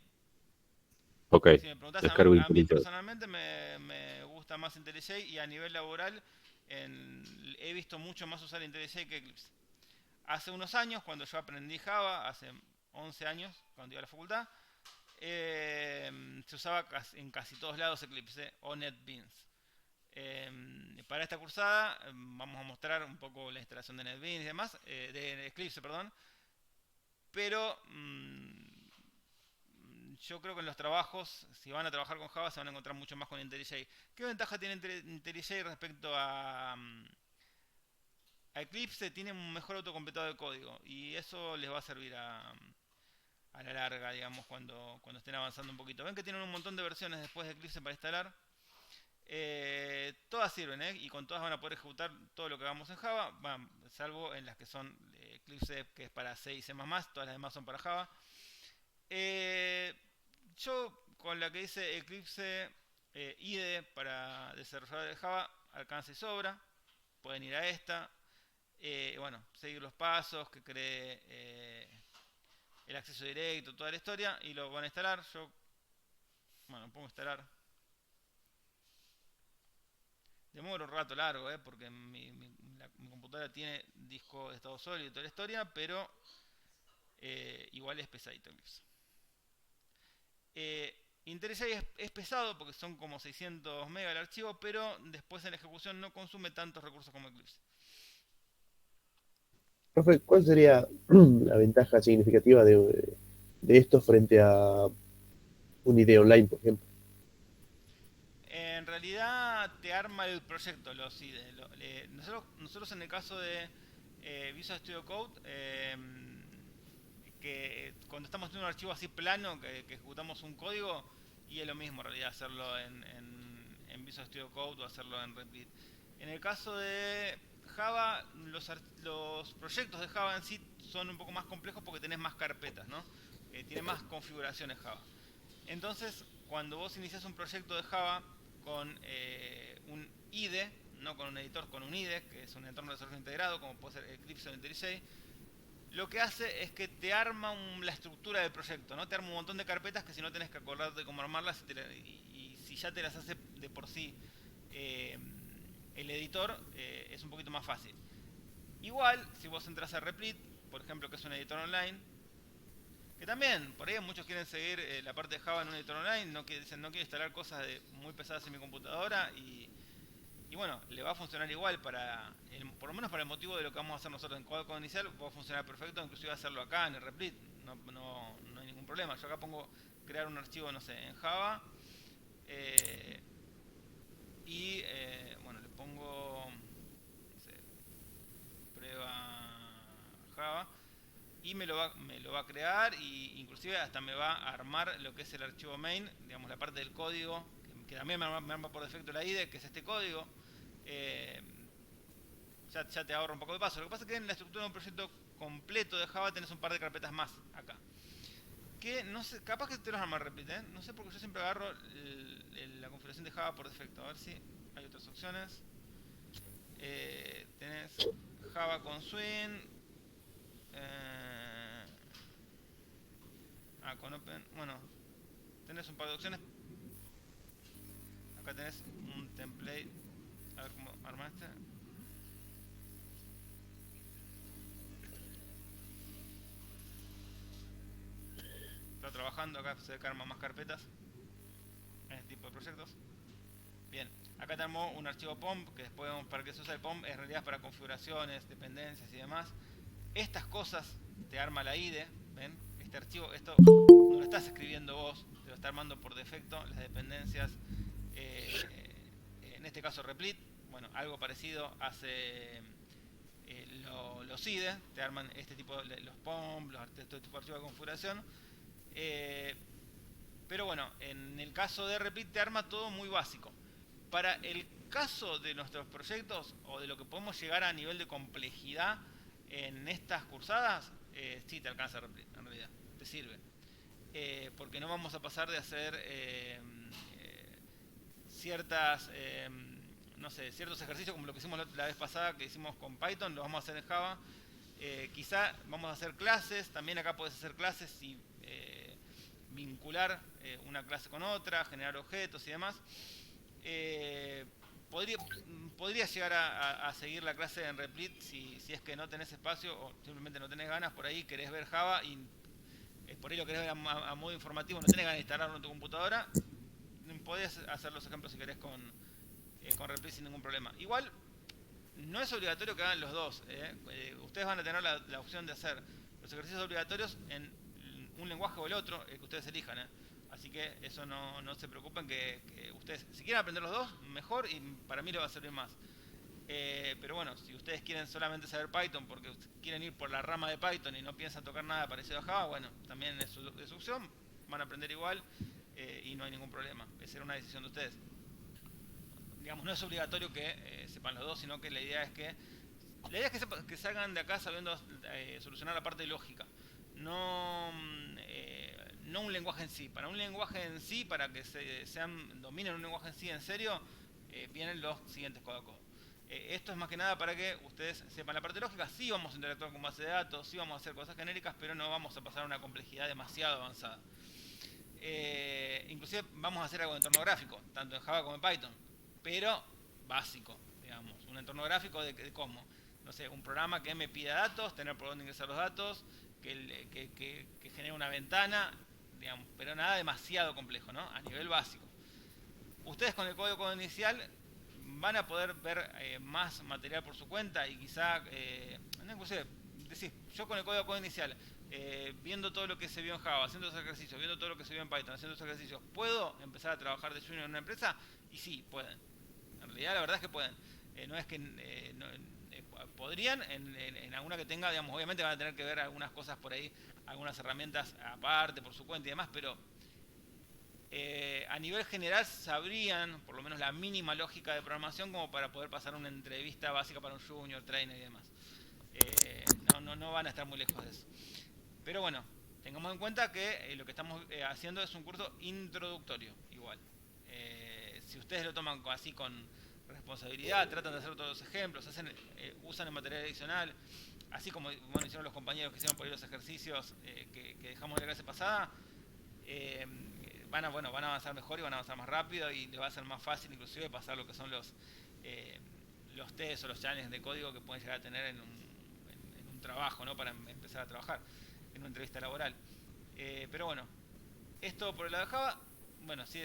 Ok, Si me preguntás descargo a mí IntelliJ. personalmente me gusta más IntelliJ y a nivel laboral he visto mucho más usar IntelliJ que Eclipse. Hace unos años, cuando yo aprendí Java, hace 11 años, cuando iba a la facultad, se usaba en casi todos lados Eclipse o NetBeans. Para esta cursada vamos a mostrar un poco la instalación de NetBeans y demás, de Eclipse, perdón. Pero yo creo que en los trabajos, si van a trabajar con Java, se van a encontrar mucho más con IntelliJ. ¿Qué ventaja tiene IntelliJ respecto a Eclipse? Tiene un mejor autocompletado de código y eso les va a servir a la larga, digamos, cuando estén avanzando un poquito. Ven que tienen un montón de versiones después de Eclipse para instalar. Todas sirven, y con todas van a poder ejecutar todo lo que hagamos en Java, salvo en las que son Eclipse, que es para C y C++, todas las demás son para Java. Yo con la que dice Eclipse IDE para desarrolladores de Java alcanza y sobra. Pueden ir a esta, bueno, seguir los pasos, que cree el acceso directo, toda la historia, y lo van a instalar. Yo, bueno, pongo instalar. Demora un rato largo, porque mi computadora tiene disco de estado sólido y toda la historia, pero igual es pesadito Eclipse. IntelliJ es pesado porque son como 600 megas el archivo, pero después en la ejecución no consume tantos recursos como Eclipse. Profe, ¿cuál sería la ventaja significativa de esto frente a un IDE Online, por ejemplo? En realidad te arma el proyecto, los IDE. Nosotros en el caso de Visual Studio Code, que cuando estamos haciendo un archivo así plano, que ejecutamos un código, y es lo mismo en realidad hacerlo en Visual Studio Code o hacerlo en Replit. En el caso de Java, los proyectos de Java en sí son un poco más complejos porque tenés más carpetas, ¿no? Tiene más configuraciones Java. Entonces, cuando vos iniciás un proyecto de Java con un IDE, no con un editor, con un IDE, que es un entorno de desarrollo integrado, como puede ser Eclipse o IntelliJ, lo que hace es que te arma la estructura del proyecto, ¿no? Te arma un montón de carpetas que si no tenés que acordarte cómo armarlas y si ya te las hace de por sí el editor, es un poquito más fácil. Igual, si vos entras a Replit, por ejemplo, que es un editor online, que también, por ahí muchos quieren seguir la parte de Java en un editor online, dicen no quiero instalar cosas muy pesadas en mi computadora y bueno, le va a funcionar igual por lo menos para el motivo de lo que vamos a hacer nosotros en código inicial, va a funcionar perfecto, inclusive hacerlo acá en el Replit, no hay ningún problema. Yo acá pongo crear un archivo, no sé, en Java y bueno, le pongo, no sé, prueba Java y me lo va a crear y inclusive hasta me va a armar lo que es el archivo main, digamos la parte del código, que también me arma por defecto la IDE, que es este código. Ya te ahorro un poco de paso. Lo que pasa es que en la estructura de un proyecto completo de Java tenés un par de carpetas más acá. Que no sé, capaz que te los arma Replit, no sé, porque yo siempre agarro la configuración de Java por defecto. A ver si hay otras opciones. Tenés Java con Swing. Con Open. Bueno, tenés un par de opciones. Acá tenés un template. A ver cómo armar este. Está trabajando, acá se arman más carpetas en este tipo de proyectos. Bien, acá te armó un archivo POM, que después vemos para qué se usa el POM, en realidad es para configuraciones, dependencias y demás. Estas cosas te arma la IDE, ¿ven? Este archivo, esto no lo estás escribiendo vos, te lo está armando por defecto, las dependencias, en este caso Replit, bueno, algo parecido hace los IDE, te arman este tipo de los POM, este tipo de archivos de configuración. Pero bueno, en el caso de Replit te arma todo muy básico. Para el caso de nuestros proyectos o de lo que podemos llegar a nivel de complejidad en estas cursadas, sí te alcanza Replit, en realidad, te sirve. Porque no vamos a pasar de hacer no sé, ciertos ejercicios como lo que hicimos la vez pasada, que hicimos con Python, lo vamos a hacer en Java. Quizá vamos a hacer clases, también acá puedes hacer clases y vincular una clase con otra, generar objetos y demás. Podría llegar a seguir la clase en Replit si es que no tenés espacio o simplemente no tenés ganas, por ahí querés ver Java y por ahí lo querés ver a modo informativo, no tenés ganas de instalarlo en tu computadora. Podés hacer los ejemplos si querés con Replit sin ningún problema. Igual, no es obligatorio que hagan los dos. Ustedes van a tener la opción de hacer los ejercicios obligatorios en un lenguaje o el otro, el que ustedes elijan. Así que eso no se preocupen, que ustedes, si quieren aprender los dos, mejor, y para mí les va a servir más. Pero bueno, si ustedes quieren solamente saber Python porque quieren ir por la rama de Python y no piensan tocar nada parecido a Java, bueno, también es su opción, van a aprender igual y no hay ningún problema. Esa era una decisión de ustedes. Digamos, no es obligatorio que sepan los dos, sino que la idea es que que salgan de acá sabiendo solucionar la parte lógica, no un lenguaje en sí. Para un lenguaje en sí, para que dominen un lenguaje en sí en serio, vienen los siguientes codo a codo. Esto es más que nada para que ustedes sepan la parte lógica. Sí vamos a interactuar con base de datos, sí vamos a hacer cosas genéricas, pero no vamos a pasar a una complejidad demasiado avanzada. Inclusive vamos a hacer algo de entorno gráfico, tanto en Java como en Python, pero básico, digamos, un entorno gráfico de cómo, no sé, un programa que me pida datos, tener por dónde ingresar los datos, que genere una ventana, digamos, pero nada demasiado complejo, ¿no? A nivel básico. Ustedes con el código inicial van a poder ver más material por su cuenta y quizá, no, inclusive, decís, yo con el código inicial, viendo todo lo que se vio en Java, haciendo esos ejercicios, viendo todo lo que se vio en Python, haciendo esos ejercicios, ¿puedo empezar a trabajar de junior en una empresa? Y sí, pueden. En realidad la verdad es que pueden. No es que podrían en alguna que tenga, digamos, obviamente van a tener que ver algunas cosas por ahí, algunas herramientas aparte por su cuenta y demás, pero a nivel general sabrían por lo menos la mínima lógica de programación como para poder pasar una entrevista básica para un junior, trainer y demás. No van a estar muy lejos de eso. Pero bueno, tengamos en cuenta que lo que estamos haciendo es un curso introductorio, igual. Si ustedes lo toman así con responsabilidad, tratan de hacer todos los ejemplos, usan el material adicional, así como bueno, hicieron los compañeros que hicieron por ahí los ejercicios que dejamos de la clase pasada, van a avanzar mejor y van a avanzar más rápido y les va a ser más fácil inclusive pasar lo que son los tests o los challenges de código que pueden llegar a tener en un trabajo, ¿no? Para empezar a trabajar en una entrevista laboral. Pero bueno, esto por el lado de Java. Bueno, si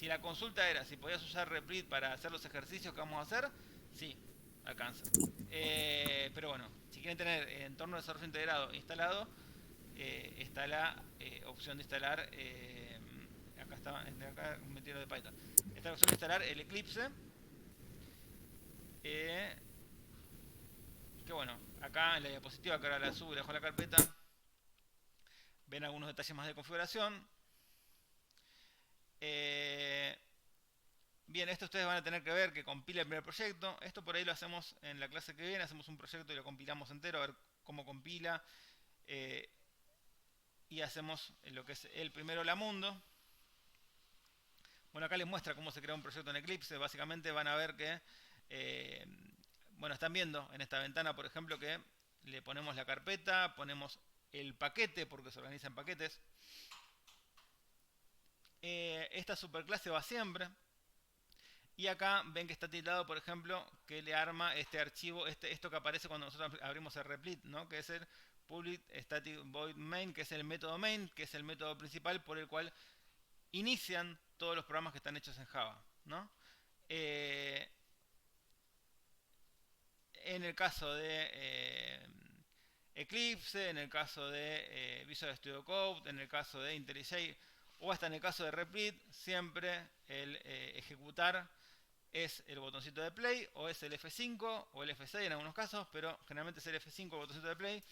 la consulta era si podías usar Replit para hacer los ejercicios que vamos a hacer, sí, alcanza. Pero bueno, si quieren tener entorno de desarrollo integrado instalado, está la opción de instalar, acá metido de Python, está la opción de instalar el Eclipse, que bueno, acá en la diapositiva que ahora la subo y la dejo en la carpeta, ven algunos detalles más de configuración. Bien, esto ustedes van a tener que ver que compila el primer proyecto. Esto por ahí lo hacemos en la clase que viene, hacemos un proyecto y lo compilamos entero, a ver cómo compila. Y hacemos lo que es el primero la mundo. Bueno, acá les muestra cómo se crea un proyecto en Eclipse. Básicamente van a ver que, bueno, están viendo en esta ventana, por ejemplo, que le ponemos la carpeta, ponemos el paquete, porque se organiza en paquetes. Esta superclase va siempre. Y acá ven que está tildado, por ejemplo, que le arma este archivo, esto que aparece cuando nosotros abrimos el Replit, ¿no? Que es el public static void main, que es el método main, que es el método principal por el cual inician todos los programas que están hechos en Java, ¿no? En el caso de Eclipse, en el caso de Visual Studio Code, en el caso de IntelliJ o hasta en el caso de Replit, siempre el ejecutar es el botoncito de play, o es el F5 o el F6 en algunos casos, pero generalmente es el F5 el botoncito de play.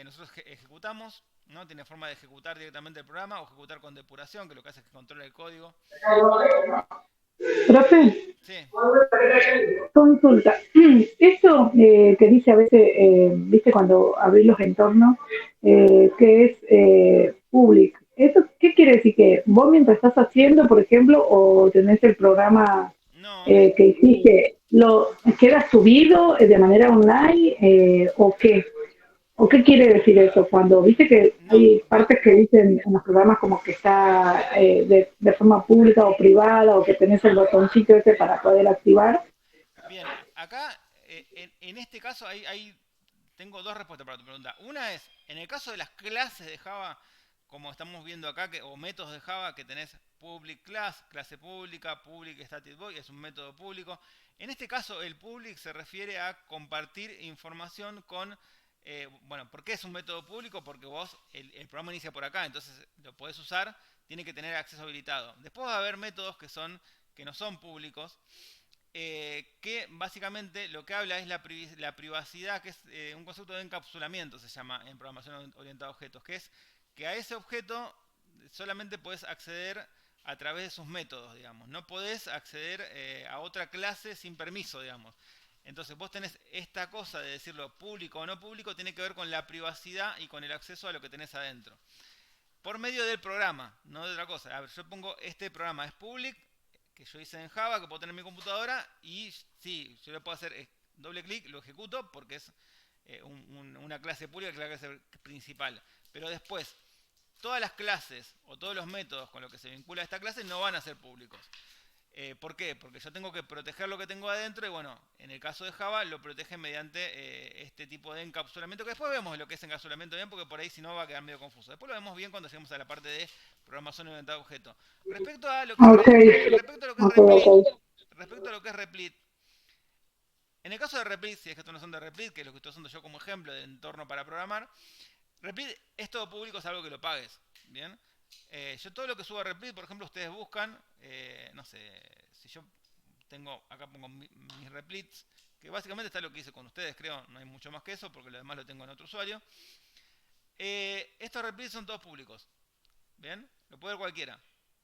Nosotros ejecutamos, ¿no? Tiene forma de ejecutar directamente el programa o ejecutar con depuración, que lo que hace es que controla el código. Profe, Sí. consulta. Eso que dice a veces, viste cuando abrís los entornos, que es public. ¿Eso qué quiere decir? ¿Que vos mientras estás haciendo, por ejemplo, o tenés el programa No, que hiciste, lo queda subido de manera online o qué? ¿O qué quiere decir eso? Cuando viste que no, hay partes que dicen en los programas como que está de forma pública o privada o que tenés el botoncito ese para poder activar. bien, acá en este caso tengo dos respuestas para tu pregunta. Una es, en el caso de las clases de Java como estamos viendo acá, o métodos de Java que tenés public class, clase pública, public static void, es un método público. En este caso el public se refiere a compartir información con, bueno, ¿por qué es un método público? Porque vos, el programa inicia por acá, entonces lo podés usar, tiene que tener acceso habilitado. Después va a haber métodos que no son públicos, que básicamente lo que habla es la privacidad, que es un concepto de encapsulamiento, se llama en programación orientada a objetos, que es que a ese objeto solamente podés acceder a través de sus métodos, digamos. No podés acceder a otra clase sin permiso, digamos. Entonces vos tenés esta cosa de decirlo público o no público, tiene que ver con la privacidad y con el acceso a lo que tenés adentro. Por medio del programa, no de otra cosa. A ver, yo pongo este programa es public, que yo hice en Java, que puedo tener en mi computadora, y sí, yo le puedo hacer doble clic, lo ejecuto, porque es una clase pública, que es la clase principal. Pero después, todas las clases o todos los métodos con los que se vincula a esta clase no van a ser públicos. ¿Por qué? Porque yo tengo que proteger lo que tengo adentro y bueno, en el caso de Java lo protege mediante este tipo de encapsulamiento, que después vemos lo que es encapsulamiento bien, porque por ahí si no va a quedar medio confuso. Después lo vemos bien cuando lleguemos a la parte de programación orientada a objeto. Respecto a lo que es Replit, en el caso de Replit, si es que estos no son de Replit, que es lo que estoy usando yo como ejemplo de entorno para programar, Replit es todo público, es algo que lo pagues, ¿bien? Yo todo lo que subo a Replit, por ejemplo, ustedes buscan, no sé, si yo tengo, acá pongo mis Replits, que básicamente está lo que hice con ustedes, creo, no hay mucho más que eso, porque lo demás lo tengo en otro usuario. Estos Replits son todos públicos, ¿bien? Lo puede ver cualquiera.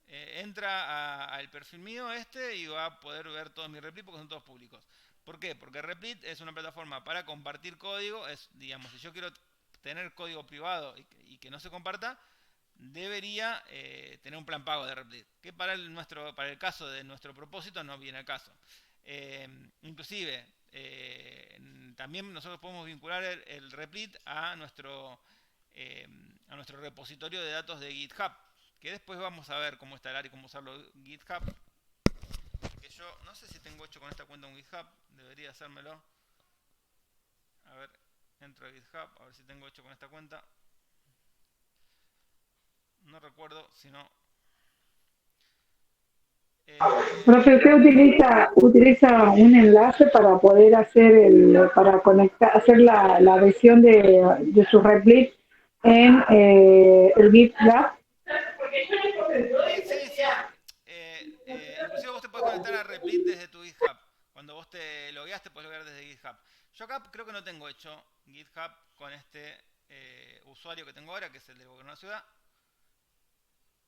Entra al perfil mío y va a poder ver todos mis Replits porque son todos públicos. ¿Por qué? Porque Replit es una plataforma para compartir código, digamos, si yo quiero tener código privado y que no se comparta, debería tener un plan pago de Replit, que para el caso de nuestro propósito no viene al caso. Inclusive, también nosotros podemos vincular el Replit a nuestro repositorio de datos de GitHub, que después vamos a ver cómo instalar y cómo usarlo en GitHub. Que yo no sé si tengo hecho con esta cuenta un GitHub, debería hacérmelo. A ver, entro a GitHub, a ver si tengo hecho con esta cuenta. No recuerdo, si no... Profe, ¿usted utiliza un enlace para poder para conectar, hacer la adhesión de su Replit en el GitLab? Sí. Inclusive vos te podés conectar a Replit desde tu GitHub. Cuando vos te logueas, te podés loguear desde GitHub. Yo acá creo que no tengo hecho GitHub con este usuario que tengo ahora, que es el del gobierno de la ciudad.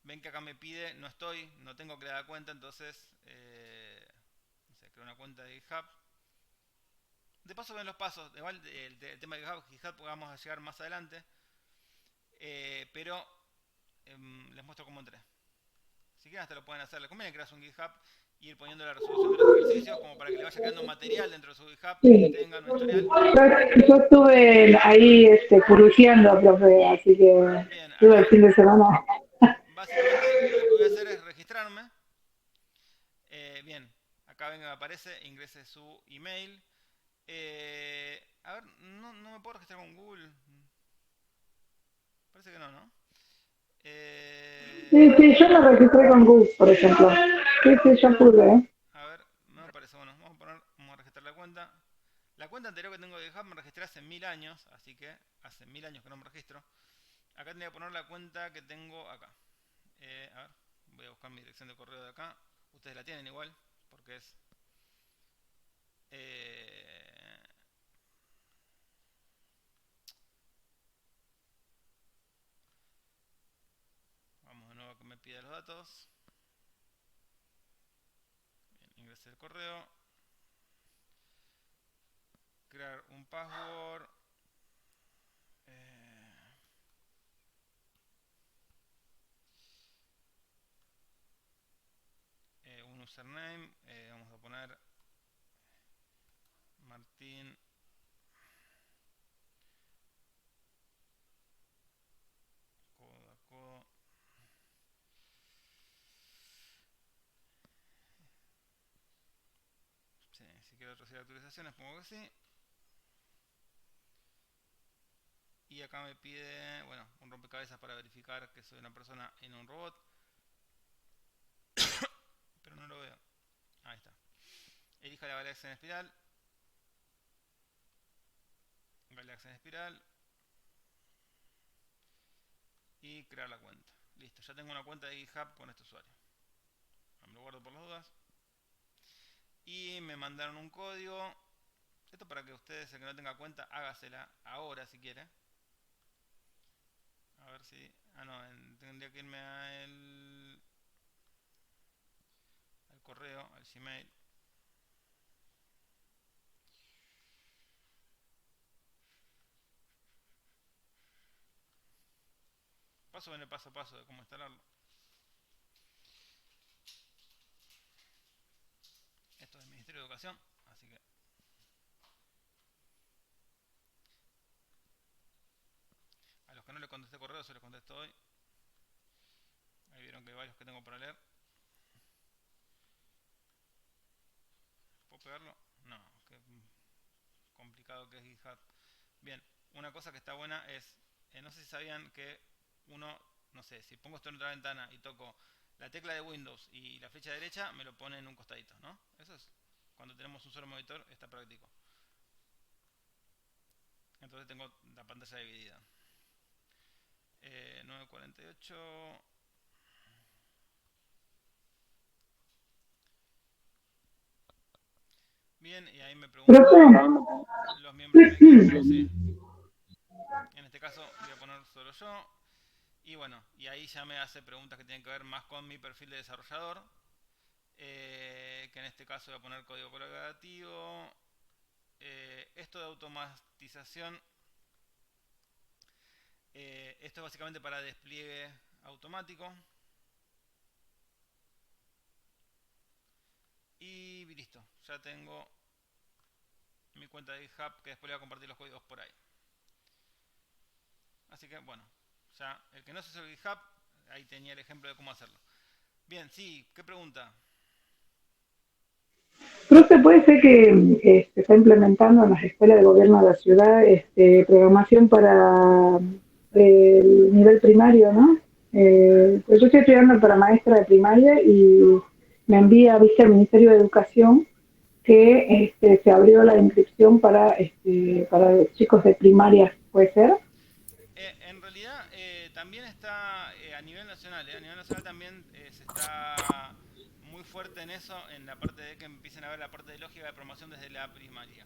Ven que acá me pide, no tengo creada cuenta, entonces no sé, creo una cuenta de GitHub. De paso ven los pasos, igual el tema de GitHub vamos a llegar más adelante, pero les muestro cómo entré. Si quieren hasta lo pueden hacer, les conviene crear un GitHub y ir poniendo la resolución de los ejercicios como para que le vaya quedando material dentro de su GitHub y tengan un historial. Yo estuve ahí curioseando, profe, así que Bien, estuve el acá fin de semana. básicamente lo que voy a hacer es registrarme. Bien, acá ven que me aparece, ingrese su email. A ver, no me puedo registrar con Google. Parece que no, ¿no? Sí, yo me registré con Google, por ejemplo. Sí, yo pude, A ver, no me parece, bueno, vamos a registrar la cuenta. La cuenta anterior que tengo de GitHub me registré hace 1000 años, así que hace 1000 años que no me registro. Acá tendría que poner la cuenta que tengo acá. A ver, voy a buscar mi dirección de correo de acá. Ustedes la tienen igual, porque es... Vamos de nuevo a que me pida los datos. Bien, ingresé el correo. Crear un password. Un username. Vamos a poner Martín. Codo. Sí, si quiero recibir actualizaciones pongo que sí. Y acá me pide, bueno, un rompecabezas para verificar que soy una persona en un robot. Pero no lo veo. Ahí está. Elija la galaxia en espiral. Galaxia en espiral. Y crear la cuenta. Listo, ya tengo una cuenta de GitHub con este usuario. Me lo guardo por las dudas. Y me mandaron un código. Esto para que ustedes, el que no tenga cuenta, hágasela ahora si quiere. A ver si... Ah, no, tendría que irme al correo, al Gmail. Paso en el paso a paso de cómo instalarlo. Esto es del Ministerio de Educación, así que... A los que no les contesté correo se los contesto hoy. Ahí vieron que hay varios que tengo para leer. ¿Puedo pegarlo? No, qué complicado que es GitHub. Bien, una cosa que está buena es, no sé si sabían que uno, no sé, si pongo esto en otra ventana y toco la tecla de Windows y la flecha derecha, me lo pone en un costadito, ¿no? Eso es, cuando tenemos un solo monitor, está práctico. Entonces tengo la pantalla dividida. 948... Bien, y ahí me preguntan los miembros de mi equipo, sí. En este caso voy a poner solo yo. Y bueno, y ahí ya me hace preguntas que tienen que ver más con mi perfil de desarrollador. Que en este caso voy a poner código colaborativo. Esto de automatización. Esto es básicamente para despliegue automático. Y listo, ya tengo mi cuenta de GitHub, que después le voy a compartir los códigos por ahí. Así que bueno, ya el que no se hizo el GitHub, ahí tenía el ejemplo de cómo hacerlo. Bien, sí, ¿qué pregunta? Profe, puede ser que se está implementando en las escuelas de gobierno de la ciudad programación para el nivel primario, ¿no? Pues yo estoy estudiando para maestra de primaria y me envía, viste, al Ministerio de Educación que se abrió la inscripción para chicos de primaria, ¿puede ser? En realidad también está a nivel nacional. A nivel nacional también se está muy fuerte en eso, en la parte de que empiecen a ver la parte de lógica de promoción desde la primaria.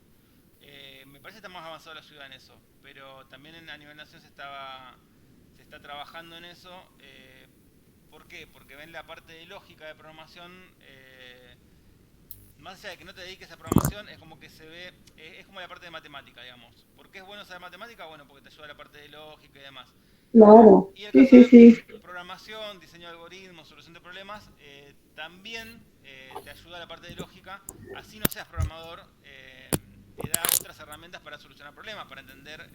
Me parece que está más avanzado la ciudad en eso, pero también a nivel nacional se está trabajando en eso. ¿Por qué? Porque ven la parte de lógica de programación, más allá de que no te dediques a programación, es como que se ve, es como la parte de matemática, digamos. ¿Por qué es bueno saber matemática? Bueno, porque te ayuda a la parte de lógica y demás. Claro, Y el sí, caso sí, de sí. programación, diseño de algoritmos, solución de problemas, también te ayuda a la parte de lógica. Así no seas programador, te da otras herramientas para solucionar problemas, para entender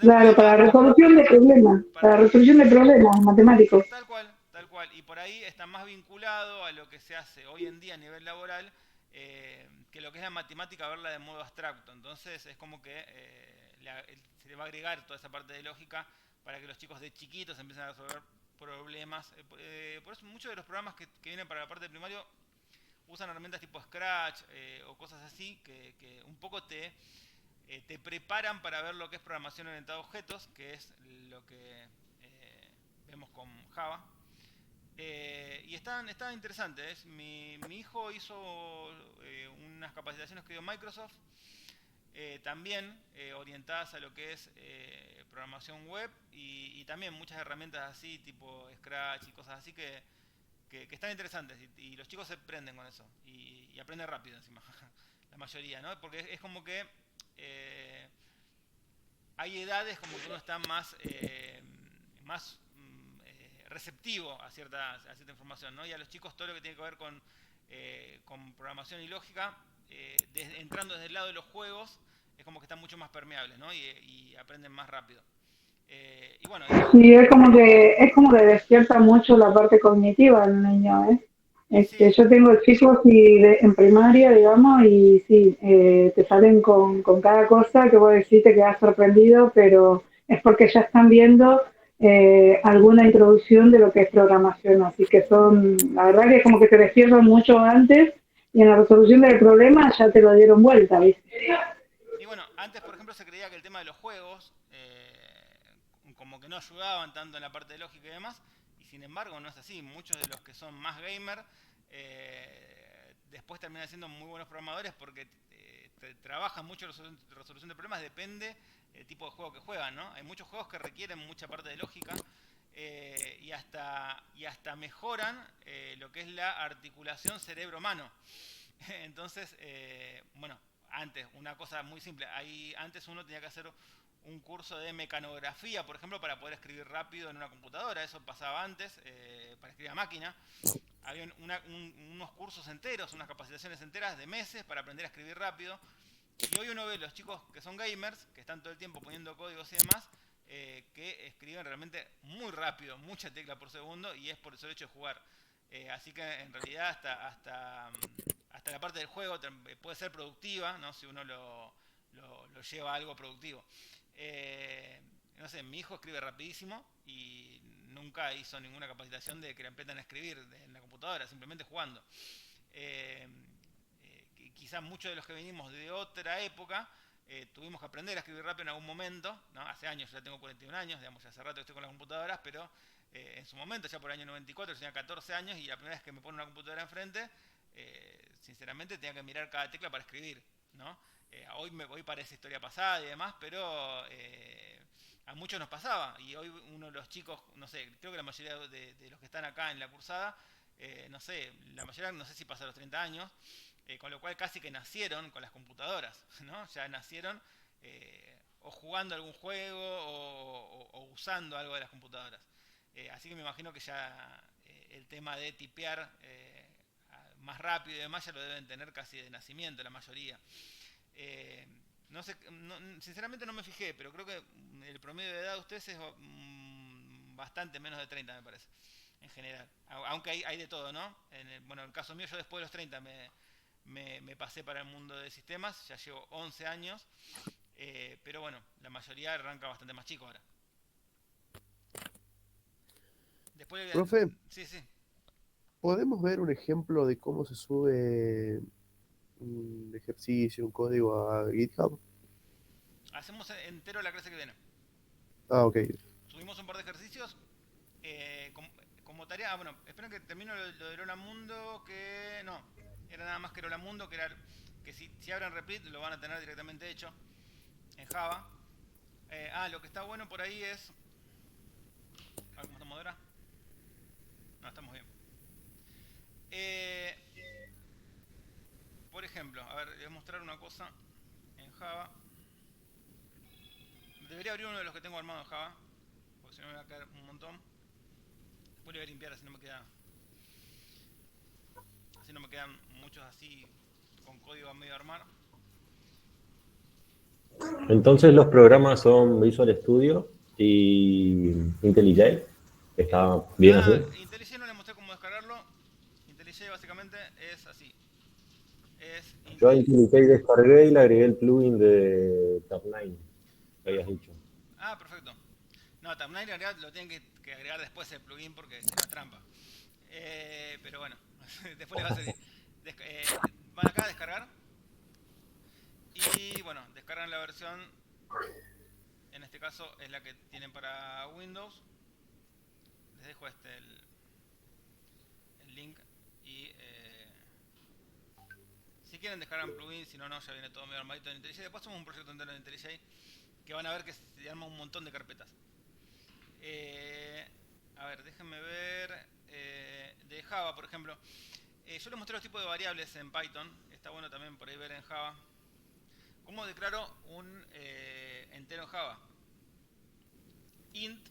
Claro, para problemas. resolución de problemas, para resolución de problemas matemáticos. Tal cual, tal cual. Y por ahí está más vinculado a lo que se hace hoy en día a nivel laboral, que lo que es la matemática, verla de modo abstracto. Entonces es como que se le va a agregar toda esa parte de lógica para que los chicos de chiquitos empiecen a resolver problemas. Por eso muchos de los programas que vienen para la parte de primario usan herramientas tipo Scratch o cosas así que un poco te preparan para ver lo que es programación orientada a objetos, que es lo que vemos con Java. Y están interesantes. Mi hijo hizo unas capacitaciones que dio Microsoft, también orientadas a lo que es programación web y también muchas herramientas así, tipo Scratch y cosas así que están interesantes y los chicos se prenden con eso y aprenden rápido encima, la mayoría, ¿no? Porque es como que hay edades como que uno está más receptivo a cierta información, ¿no? Y a los chicos todo lo que tiene que ver con programación y lógica, entrando desde el lado de los juegos, es como que están mucho más permeables, ¿no? Y aprenden más rápido. Y bueno, Sí, es como que despierta mucho la parte cognitiva del niño, ¿eh? Sí, Yo tengo chicos en primaria, digamos, y sí, te salen con cada cosa que vos decís, te quedás sorprendido, pero es porque ya están viendo alguna introducción de lo que es programación, así que son, la verdad que es como que te despiertan mucho antes y en la resolución del problema ya te lo dieron vuelta, ¿viste? y bueno, antes por ejemplo se creía que el tema de los juegos como que no ayudaban tanto en la parte de lógica y demás, y sin embargo no es así. Muchos de los que son más gamer después terminan siendo muy buenos programadores porque trabajan mucho resolución de problemas, depende el tipo de juego que juegan, ¿no? Hay muchos juegos que requieren mucha parte de lógica y hasta mejoran lo que es la articulación cerebro-mano. Entonces, bueno, antes, una cosa muy simple, antes uno tenía que hacer un curso de mecanografía, por ejemplo, para poder escribir rápido en una computadora, eso pasaba antes, para escribir a máquina. Había unos cursos enteros, unas capacitaciones enteras de meses para aprender a escribir rápido. Y hoy uno ve los chicos que son gamers, que están todo el tiempo poniendo códigos y demás, que escriben realmente muy rápido, mucha tecla por segundo, y es por el solo hecho de jugar. Así que en realidad hasta la parte del juego puede ser productiva, ¿no? Si uno lo lleva a algo productivo. No sé, mi hijo escribe rapidísimo y nunca hizo ninguna capacitación de que le aprendan a escribir en la computadora, simplemente jugando. Eh, Quizás muchos de los que venimos de otra época tuvimos que aprender a escribir rápido en algún momento, ¿no? Hace años, ya tengo 41 años, digamos, ya hace rato que estoy con las computadoras, pero en su momento, ya por el año 94, yo tenía 14 años y la primera vez que me pone una computadora enfrente, sinceramente tenía que mirar cada tecla para escribir, ¿no? Hoy me voy para esa historia pasada y demás, pero a muchos nos pasaba, y hoy uno de los chicos, no sé, creo que la mayoría de los que están acá en la cursada, no sé, la mayoría no sé si pasa los 30 años, con lo cual casi que nacieron con las computadoras, ¿no? Ya nacieron o jugando algún juego o usando algo de las computadoras. Así que me imagino que ya el tema de tipear más rápido y demás ya lo deben tener casi de nacimiento la mayoría. No sé, sinceramente no me fijé, pero creo que el promedio de edad de ustedes es bastante menos de 30, me parece, en general. Aunque hay de todo, ¿no? Bueno, en el caso mío, yo después de los 30 me pasé para el mundo de sistemas, ya llevo 11 años, pero bueno, la mayoría arranca bastante más chico ahora. Después, Profe, sí, sí. ¿podemos ver un ejemplo de cómo se sube un ejercicio, un código a GitHub? Hacemos entero la clase que viene. Ah, ok. Subimos un par de ejercicios como tarea. Bueno, esperen que termino lo de Lola Mundo, que no, era nada más que Lola Mundo, que era que si abren Replit lo van a tener directamente hecho en Java. Lo que está bueno por ahí es... A ver cómo estamos ahora. No, estamos bien. Por ejemplo, a ver, les voy a mostrar una cosa en Java. Debería abrir uno de los que tengo armado en Java, porque si no me va a caer un montón. Después le voy a limpiar, así no me quedan muchos así con código a medio armar. Entonces los programas son Visual Studio y IntelliJ. ¿Está bien así? IntelliJ no les mostré cómo descargarlo. IntelliJ básicamente es así. Es Yo a IntelliJ descargué y le agregué el plugin de Tab9, que habías dicho. Perfecto. No, Tab9 en realidad lo tienen que agregar después el plugin porque si no es trampa. Pero bueno, después les va a servir. Van acá a descargar. Y bueno, descargan la versión. En este caso es la que tienen para Windows. Les dejo el link. Y si quieren descargan plugin, si no, no, ya viene todo medio armadito en IntelliJ. Después hacemos un proyecto entero en IntelliJ que van a ver que se arma un montón de carpetas. A ver, déjenme ver. De Java, por ejemplo. Yo les mostré los tipos de variables en Python. Está bueno también por ahí ver en Java. ¿Cómo declaro un entero en Java? Int,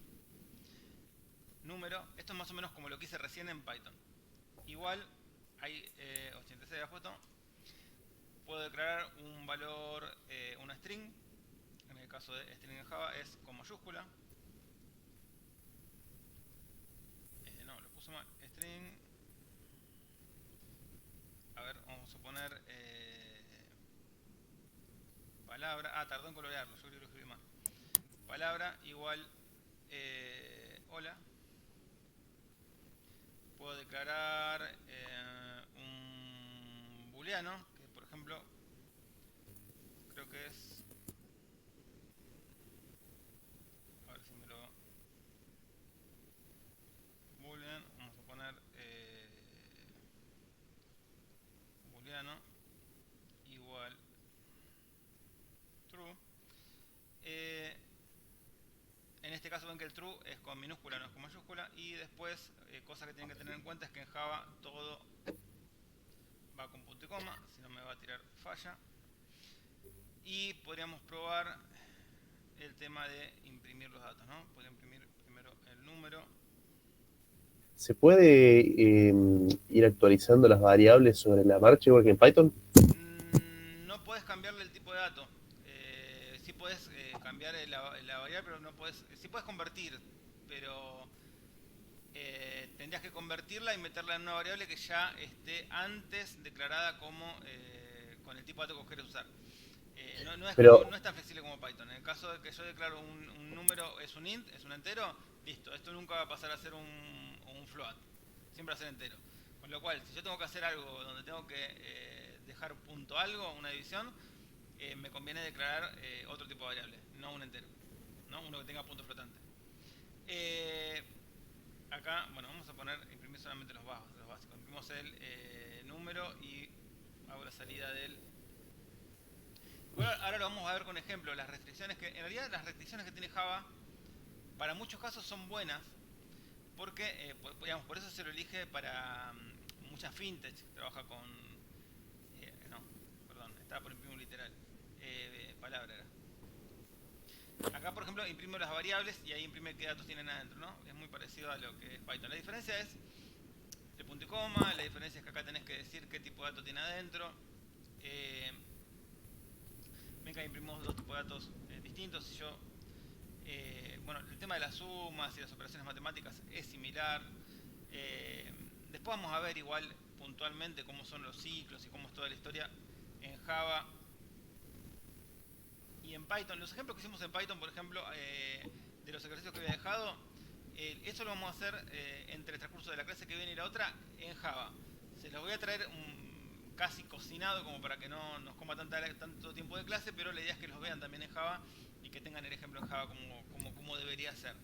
número. Esto es más o menos como lo que hice recién en Python. Igual, hay 86 de foto. Puedo declarar un valor, una string. En el caso de string en Java es con mayúscula. No, lo puse mal. String. poner palabra, tardó en colorearlo, yo creo que lo escribí mal. Palabra igual hola. Puedo declarar un booleano, que por ejemplo creo que es, a ver si me lo, boolean, vamos a poner booleano igual true. En este caso ven que el true es con minúscula, no es con mayúscula. Y después, cosas que tienen que tener en cuenta es que en Java todo va con punto y coma, si no me va a tirar falla. Y podríamos probar el tema de imprimir los datos, ¿no? Podría imprimir primero el número. ¿Se puede ir actualizando las variables sobre la marcha igual que en Python? No puedes cambiarle el tipo de dato. Sí puedes cambiar la variable, pero no puedes. Sí puedes convertir, pero tendrías que convertirla y meterla en una variable que ya esté antes declarada como con el tipo de dato que quieres usar. No es tan flexible como Python. En el caso de que yo declaro un número, es un int, es un entero, listo. Esto nunca va a pasar a ser un float. Siempre va a ser entero. Con lo cual, si yo tengo que hacer algo donde tengo que dejar punto algo, una división, me conviene declarar otro tipo de variable, no un entero, ¿no? Uno que tenga punto flotante. Acá, bueno, vamos a poner, imprimir solamente los básicos. Imprimimos el número y hago la salida del... Bueno, ahora lo vamos a ver con ejemplo. Las restricciones que, en realidad las restricciones que tiene Java, para muchos casos son buenas, porque, digamos, por eso se lo elige para muchas fintech, trabaja con... no, perdón, estaba por imprimir un literal. Palabra era. Acá, por ejemplo, imprimo las variables y ahí imprime qué datos tienen adentro, ¿no? Es muy parecido a lo que es Python. La diferencia es el punto y coma, la diferencia es que acá tenés que decir qué tipo de dato tiene adentro. Ven que imprimimos dos tipos de datos distintos. Si yo, bueno, el tema de las sumas y las operaciones matemáticas es similar. Después vamos a ver igual puntualmente cómo son los ciclos y cómo es toda la historia en Java y en Python. Los ejemplos que hicimos en Python, por ejemplo, de los ejercicios que había dejado, eso lo vamos a hacer entre el transcurso de la clase que viene y la otra en Java. Se los voy a traer casi cocinado como para que no nos coma tanto tiempo de clase, pero la idea es que los vean también en Java y que tengan el ejemplo en Java como debería ser.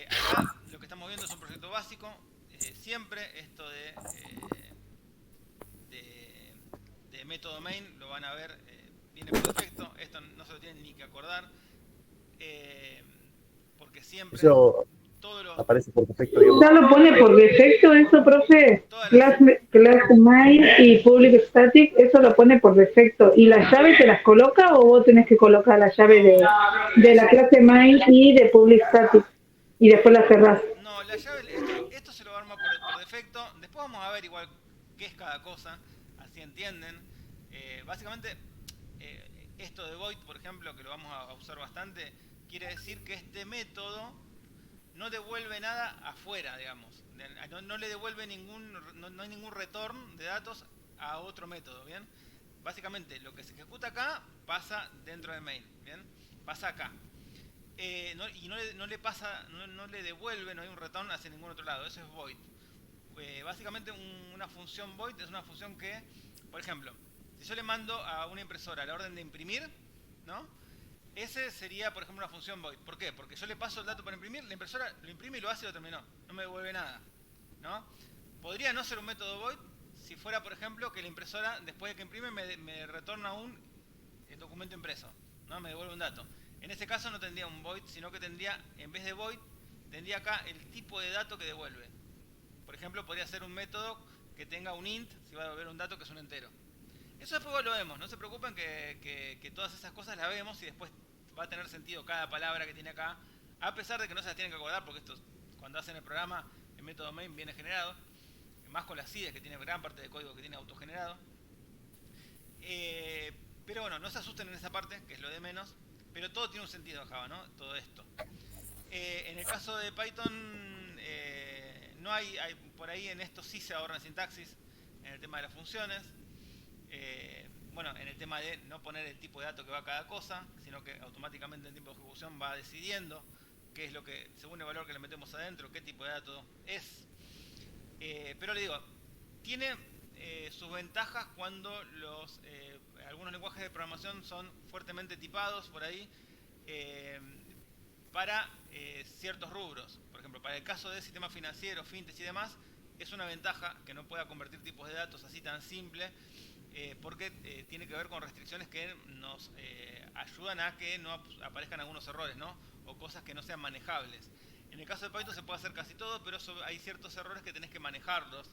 Acá lo que estamos viendo es un proyecto básico. Siempre esto de método main lo van a ver, viene por defecto. Esto no se lo tienen ni que acordar, porque siempre Eso todos los... aparece por defecto, digamos. ¿Ya lo pone por defecto eso, profe? Class main y public static, eso lo pone por defecto. ¿Y las llaves te las coloca o vos tenés que colocar la llave de la clase main y de public static y después la cerrás? No, la llave, esto se lo arma por defecto. Después vamos a ver igual qué es cada cosa, así entienden. Básicamente, esto de void, por ejemplo, que lo vamos a usar bastante, quiere decir que este método no devuelve nada afuera, digamos. No le devuelve no hay ningún return de datos a otro método, ¿bien? Básicamente, lo que se ejecuta acá pasa dentro de main, ¿bien? Pasa acá. Y no le devuelve, no hay un return hacia ningún otro lado. Eso es void. Básicamente una función void es una función que, por ejemplo, si yo le mando a una impresora la orden de imprimir, ¿no? Ese sería, por ejemplo, una función void. ¿Por qué? Porque yo le paso el dato para imprimir, la impresora lo imprime y lo hace y lo terminó. No me devuelve nada, ¿no? Podría no ser un método void si fuera, por ejemplo, que la impresora, después de que imprime, me retorna un documento impreso, ¿no? Me devuelve un dato. En ese caso no tendría un void, sino que tendría, en vez de void, tendría acá el tipo de dato que devuelve. Por ejemplo, podría ser un método que tenga un int, si va a devolver un dato que es un entero. Eso después lo vemos, no se preocupen que todas esas cosas las vemos y después va a tener sentido cada palabra que tiene acá, a pesar de que no se las tienen que acordar, porque esto, cuando hacen el programa, el método main viene generado, más con las CIDES, que tiene gran parte de código que tiene autogenerado. Pero bueno, no se asusten en esa parte, que es lo de menos, pero todo tiene un sentido en Java, ¿no? Todo esto. En el caso de Python, no hay por ahí en esto sí se ahorra en sintaxis, en el tema de las funciones. Bueno, en el tema de no poner el tipo de dato que va a cada cosa, sino que automáticamente el tiempo de ejecución va decidiendo qué es lo que, según el valor que le metemos adentro, qué tipo de dato es. Pero le digo, tiene sus ventajas cuando algunos lenguajes de programación son fuertemente tipados por ahí para ciertos rubros. Por ejemplo, para el caso de sistemas financieros, fintech y demás, es una ventaja que no pueda convertir tipos de datos así tan simple, porque tiene que ver con restricciones que nos ayudan a que no aparezcan algunos errores, ¿no? O cosas que no sean manejables. En el caso de Python se puede hacer casi todo, pero hay ciertos errores que tenés que manejarlos.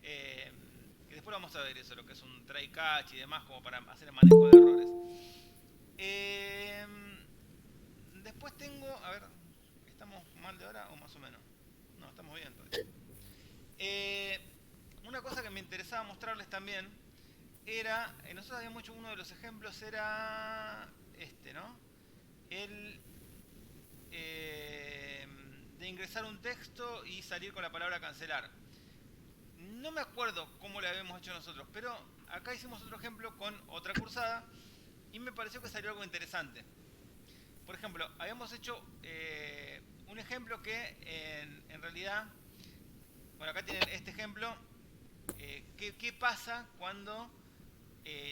Que después vamos a ver eso, lo que es un try catch y demás, como para hacer el manejo de errores. Después tengo, a ver, ¿estamos mal de hora o más o menos? No, estamos bien todavía. Una cosa que me interesaba mostrarles también era, nosotros habíamos hecho uno de los ejemplos, era este, ¿no? El de ingresar un texto y salir con la palabra cancelar. No me acuerdo cómo lo habíamos hecho nosotros, pero acá hicimos otro ejemplo con otra cursada y me pareció que salió algo interesante. Por ejemplo, habíamos hecho un ejemplo que en realidad, bueno, acá tienen este ejemplo. ¿Qué pasa cuando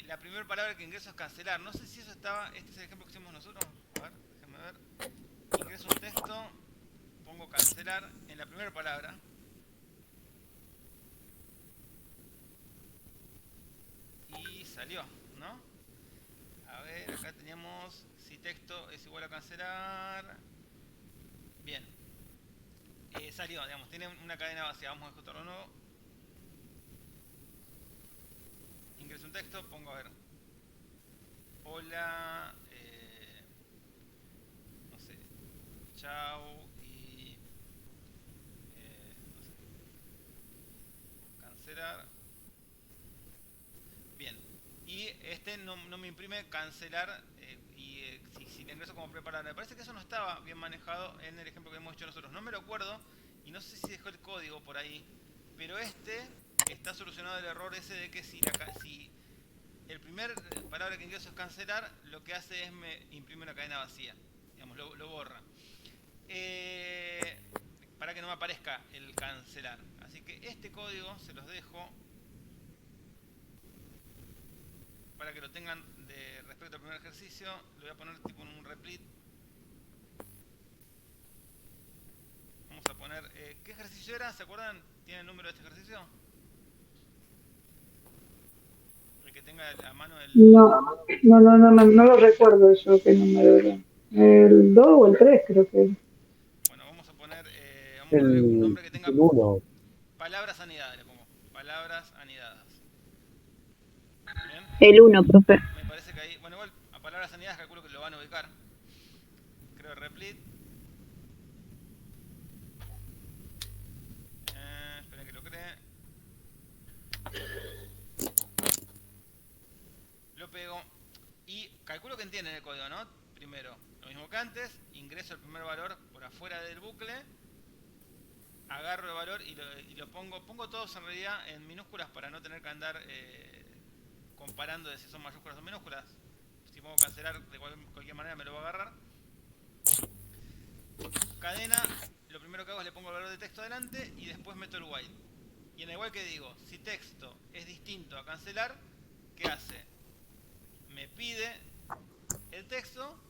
la primera palabra que ingreso es cancelar? No sé si eso estaba, este es el ejemplo que hicimos nosotros. A ver, déjenme ver. Ingreso un texto, pongo cancelar en la primera palabra. Y salió, ¿no? A ver, acá teníamos si texto es igual a cancelar. Bien. Salió, digamos, tiene una cadena vacía. Vamos a ejecutarlo de nuevo. Ingreso un texto, pongo a ver. Hola, no sé, chao y no sé, cancelar. Bien, y este no me imprime cancelar si le ingreso como preparada. Me parece que eso no estaba bien manejado en el ejemplo que hemos hecho nosotros. No me lo acuerdo y no sé si dejó el código por ahí, pero está solucionado el error ese de que si el primer palabra que ingreso es cancelar, lo que hace es me imprime una cadena vacía, digamos, lo borra. Para que no me aparezca el cancelar. Así que este código se los dejo para que lo tengan de respecto al primer ejercicio. Lo voy a poner tipo en un replit. Vamos a poner, ¿qué ejercicio era? ¿Se acuerdan? ¿Tiene el número de este ejercicio? El que tenga a mano el... No lo recuerdo yo qué número era. El 2 o el 3 creo que era. Bueno, vamos a ponerle un nombre que tenga El 1. palabras anidadas, le pongo. Palabras anidadas. ¿Bien? El 1, profe. Me parece que ahí, bueno, igual a palabras anidadas calculo que lo van a ubicar. Creo replit. Esperen que lo cree. Lo pego y calculo que entienden el código, ¿no? Primero, lo mismo que antes, ingreso el primer valor por afuera del bucle, agarro el valor y lo pongo todos en realidad en minúsculas para no tener que andar comparando de si son mayúsculas o minúsculas. Si pongo cancelar de cualquier manera me lo va a agarrar. Cadena, lo primero que hago es le pongo el valor de texto adelante y después meto el while. Y en el while que digo, si texto es distinto a cancelar, ¿qué hace? Me pide el texto,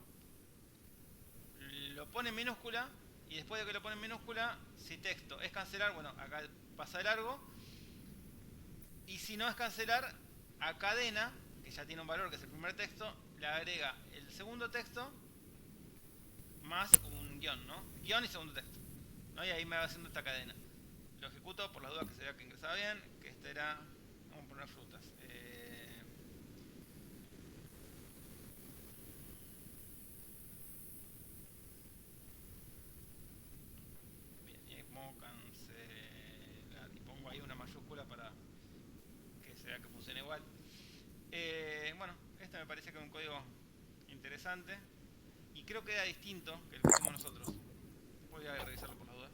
lo pone en minúscula y después de que lo pone en minúscula, si texto es cancelar, bueno, acá pasa de largo. Y si no es cancelar, a cadena, que ya tiene un valor que es el primer texto, le agrega el segundo texto más un guión, ¿no? Guión y segundo texto, ¿no? Y ahí me va haciendo esta cadena. Lo ejecuto por las dudas que se vea que ingresaba bien, que este era... Vamos a poner frutas. Bien, y ahí pongo cancelar. Y pongo ahí una mayúscula para que se vea que funcione igual. Bueno, este me parece que es un código interesante. Y creo que era distinto que el que hicimos nosotros. Voy a revisarlo por las dudas.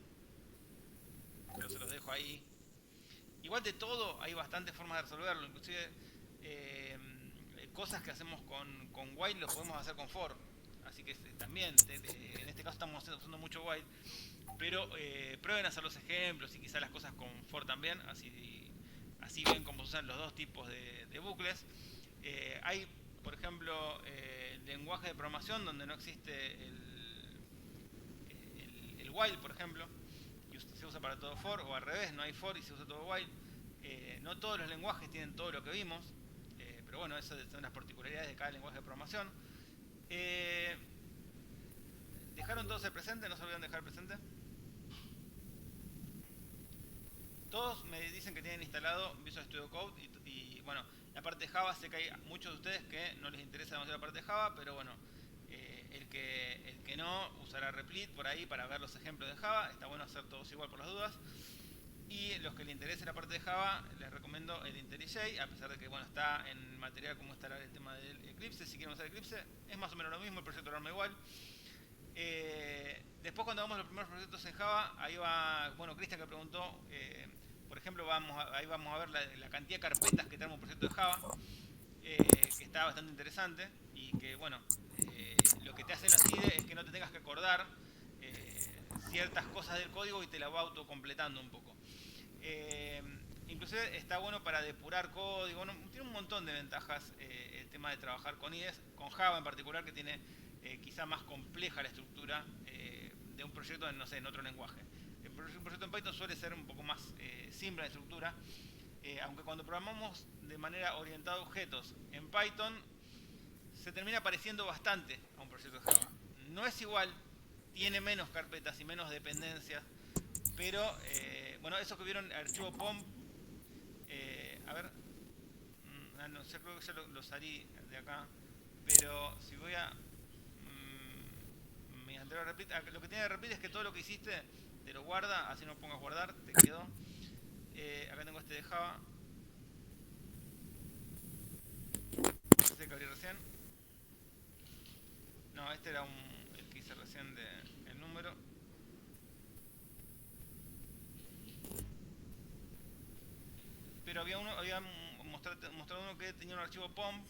Pero se los dejo ahí. Igual de todo, hay bastantes formas de resolverlo. Inclusive cosas que hacemos con while lo podemos hacer con for. Así que también, en este caso estamos usando mucho while, pero prueben a hacer los ejemplos y quizás las cosas con for también, así ven cómo se usan los dos tipos de bucles. Hay, por ejemplo, lenguaje de programación donde no existe el while, por ejemplo, y se usa para todo for, o al revés, no hay for y se usa todo while. No todos los lenguajes tienen todo lo que vimos, pero bueno, eso son las particularidades de cada lenguaje de programación. ¿Dejaron todos el presente? ¿No se olvidan dejar el presente? Todos me dicen que tienen instalado Visual Studio Code y bueno, la parte de Java, sé que hay muchos de ustedes que no les interesa demasiado la parte de Java, pero bueno, el que no usará Replit por ahí para ver los ejemplos de Java. Está bueno hacer todos igual por las dudas. Y los que les interese la parte de Java, les recomiendo el IntelliJ, a pesar de que bueno, está en material cómo instalar el tema del Eclipse. Si quieren usar Eclipse, es más o menos lo mismo, el proyecto lo arma igual. Después, cuando vamos a los primeros proyectos en Java, ahí va, bueno, Cristian que preguntó, por ejemplo, ahí vamos a ver la cantidad de carpetas que tenemos un proyecto de Java, que está bastante interesante y que, bueno, lo que te hace la CIDE es que no te tengas que acordar ciertas cosas del código y te la va autocompletando un poco. Inclusive está bueno para depurar código, bueno, tiene un montón de ventajas el tema de trabajar con IDEs, con Java en particular, que tiene quizá más compleja la estructura de un proyecto en, no sé, en otro lenguaje. Un proyecto en Python suele ser un poco más simple la estructura, aunque cuando programamos de manera orientada a objetos en Python se termina pareciendo bastante a un proyecto de Java. No es igual, tiene menos carpetas y menos dependencias, pero bueno, eso que vieron, archivo POM, a ver, no sé, creo que ya lo salí de acá, pero si voy a mi anterior Replit, lo que tiene de Replit es que todo lo que hiciste te lo guarda, así no pongas guardar, te quedó. Acá tengo este de Java, este que abrí recién. No, este era el que hice recién el número. Pero había mostrado uno que tenía un archivo POM,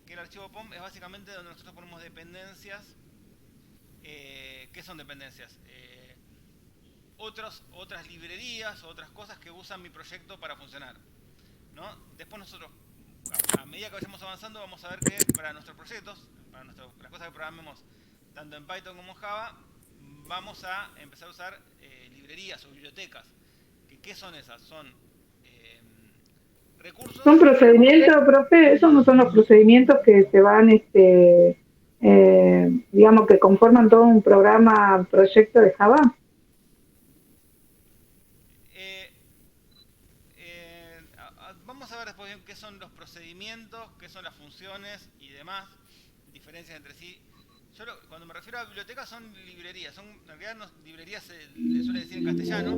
que el archivo POM es básicamente donde nosotros ponemos dependencias. ¿Qué son dependencias? Otras librerías o otras cosas que usan mi proyecto para funcionar, ¿no? Después nosotros, a medida que vayamos avanzando, vamos a ver que para nuestros proyectos, para las cosas que programemos tanto en Python como en Java, vamos a empezar a usar librerías o bibliotecas. ¿Qué son esas? Son recursos. ¿Son procedimientos, profe? ¿Esos no son los procedimientos que se van, digamos, que conforman todo un programa, proyecto de Java? Vamos a ver después bien qué son los procedimientos, qué son las funciones y demás, diferencias entre sí. Yo cuando me refiero a bibliotecas son librerías, en realidad librerías se le suele decir en castellano,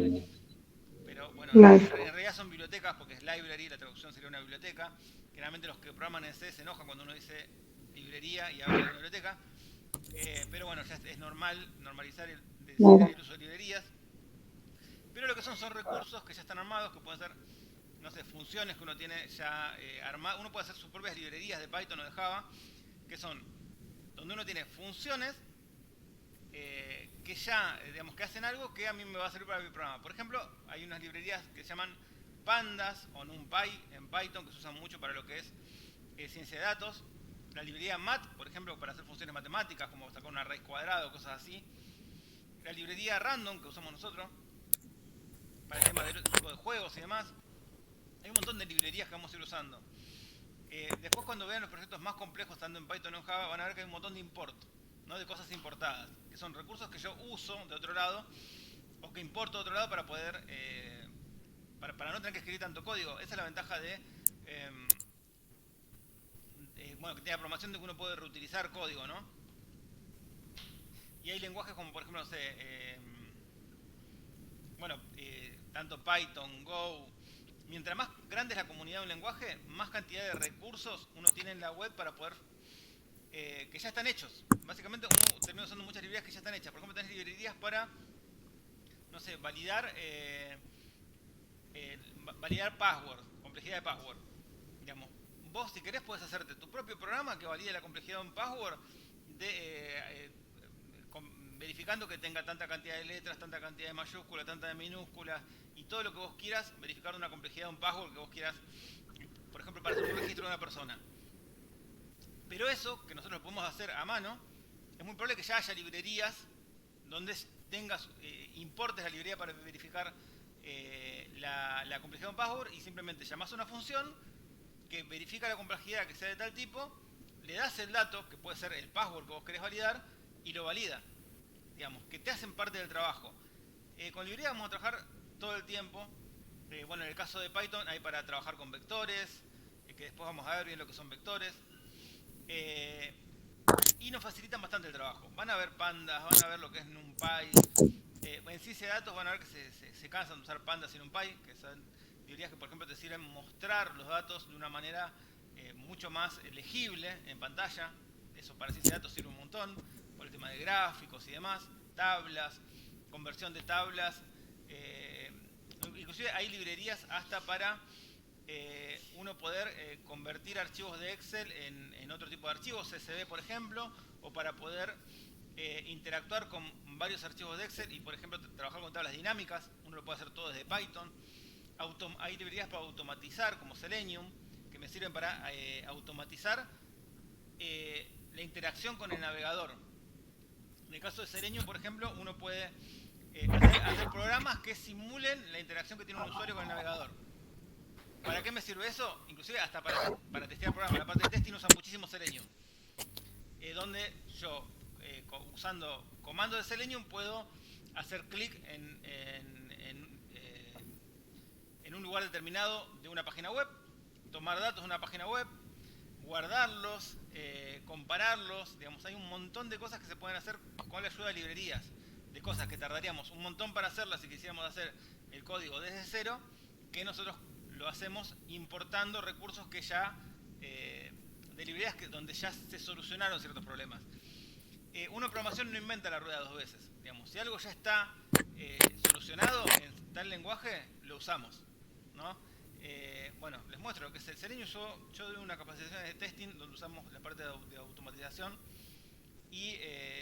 pero bueno, Claro. en realidad son bibliotecas porque es library, la traducción sería una biblioteca. Generalmente los que programan en C se enojan cuando uno dice librería y habla de una biblioteca, pero bueno, ya es normalizar el uso de librerías. Pero lo que son recursos que ya están armados, que pueden ser, no sé, funciones que uno tiene ya armadas. Uno puede hacer sus propias librerías de Python o de Java, que son donde uno tiene funciones que ya, digamos, que hacen algo que a mí me va a servir para mi programa. Por ejemplo, hay unas librerías que se llaman Pandas o NumPy en Python, que se usan mucho para lo que es ciencia de datos. La librería Mat, por ejemplo, para hacer funciones matemáticas, como sacar una raíz cuadrada o cosas así. La librería Random, que usamos nosotros, para el tema de tipo de juegos y demás. Hay un montón de librerías que vamos a ir usando. Después, cuando vean los proyectos más complejos, tanto en Python o en Java, van a ver que hay un montón de import, ¿no? De cosas importadas, que son recursos que yo uso de otro lado o que importo de otro lado para poder para no tener que escribir tanto código. Esa es la ventaja de bueno, que tiene la programación, de que uno puede reutilizar código, ¿no? Y hay lenguajes como, por ejemplo, no sé, bueno, tanto Python, Go. Mientras más grande es la comunidad de un lenguaje, más cantidad de recursos uno tiene en la web para poder que ya están hechos. Básicamente uno termina usando muchas librerías que ya están hechas. Por ejemplo, tenés librerías para, no sé, validar password, complejidad de password. Digamos, vos si querés podés hacerte tu propio programa que valide la complejidad de un password verificando que tenga tanta cantidad de letras, tanta cantidad de mayúsculas, tanta de minúsculas y todo lo que vos quieras, verificar una complejidad de un password que vos quieras, por ejemplo, para hacer un registro de una persona. Pero eso, que nosotros lo podemos hacer a mano, es muy probable que ya haya librerías donde tengas, importes la librería para verificar la complejidad de un password y simplemente llamás a una función que verifica la complejidad que sea de tal tipo, le das el dato, que puede ser el password que vos querés validar, y lo valida. Digamos, que te hacen parte del trabajo. Con librería vamos a trabajar todo el tiempo. Bueno, en el caso de Python hay para trabajar con vectores, que después vamos a ver bien lo que son vectores. Y nos facilitan bastante el trabajo. Van a ver pandas, van a ver lo que es NumPy. En ciencia de datos van a ver que se cansan de usar pandas y NumPy, que son librerías que por ejemplo te sirven mostrar los datos de una manera mucho más legible en pantalla. Eso para ciencia de datos sirve un montón, por el tema de gráficos y demás, tablas, conversión de tablas. Inclusive hay librerías hasta para uno poder convertir archivos de Excel en otro tipo de archivos, CSV por ejemplo, o para poder interactuar con varios archivos de Excel y por ejemplo trabajar con tablas dinámicas. Uno lo puede hacer todo desde Python. Hay librerías para automatizar como Selenium, que me sirven para automatizar la interacción con el navegador. En el caso de Selenium, por ejemplo, uno puede hacer programas que simulen la interacción que tiene un usuario con el navegador. ¿Para qué me sirve eso? Inclusive hasta para testear programas. La parte de testing usa muchísimo Selenium. Donde yo, usando comandos de Selenium, puedo hacer clic en un lugar determinado de una página web, tomar datos de una página web, guardarlos, compararlos. Digamos, hay un montón de cosas que se pueden hacer con la ayuda de librerías, de cosas que tardaríamos un montón para hacerlas si quisiéramos hacer el código desde cero, que nosotros lo hacemos importando recursos que ya de librerías donde ya se solucionaron ciertos problemas. Uno en programación no inventa la rueda dos veces. Digamos, si algo ya está solucionado en tal lenguaje, lo usamos, ¿no? Bueno, les muestro lo que es el Selenium. Yo doy una capacitación de testing donde usamos la parte de automatización y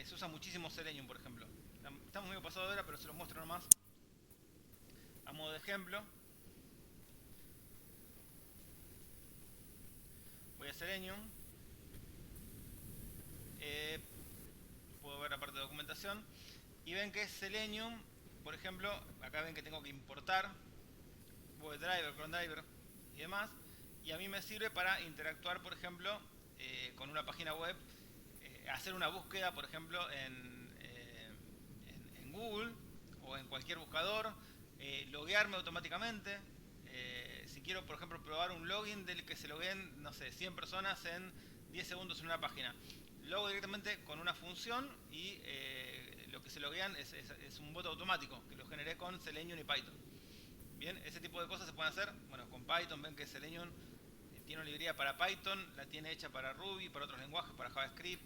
se usa muchísimo Selenium, por ejemplo. Estamos medio pasados de hora, pero se los muestro nomás a modo de ejemplo. Voy a Selenium. Puedo ver la parte de documentación y ven que es Selenium, por ejemplo, acá ven que tengo que importar WebDriver, CronDriver y demás, y a mí me sirve para interactuar, por ejemplo, con una página web, hacer una búsqueda, por ejemplo, en Google o en cualquier buscador, loguearme automáticamente. Si quiero, por ejemplo, probar un login del que se logueen, no sé, 100 personas en 10 segundos en una página, lo hago directamente con una función y lo que se loguean es un bot automático que lo generé con Selenium y Python. Bien, ese tipo de cosas se pueden hacer, bueno, con Python. Ven que Selenium tiene una librería para Python, la tiene hecha para Ruby, para otros lenguajes, para JavaScript,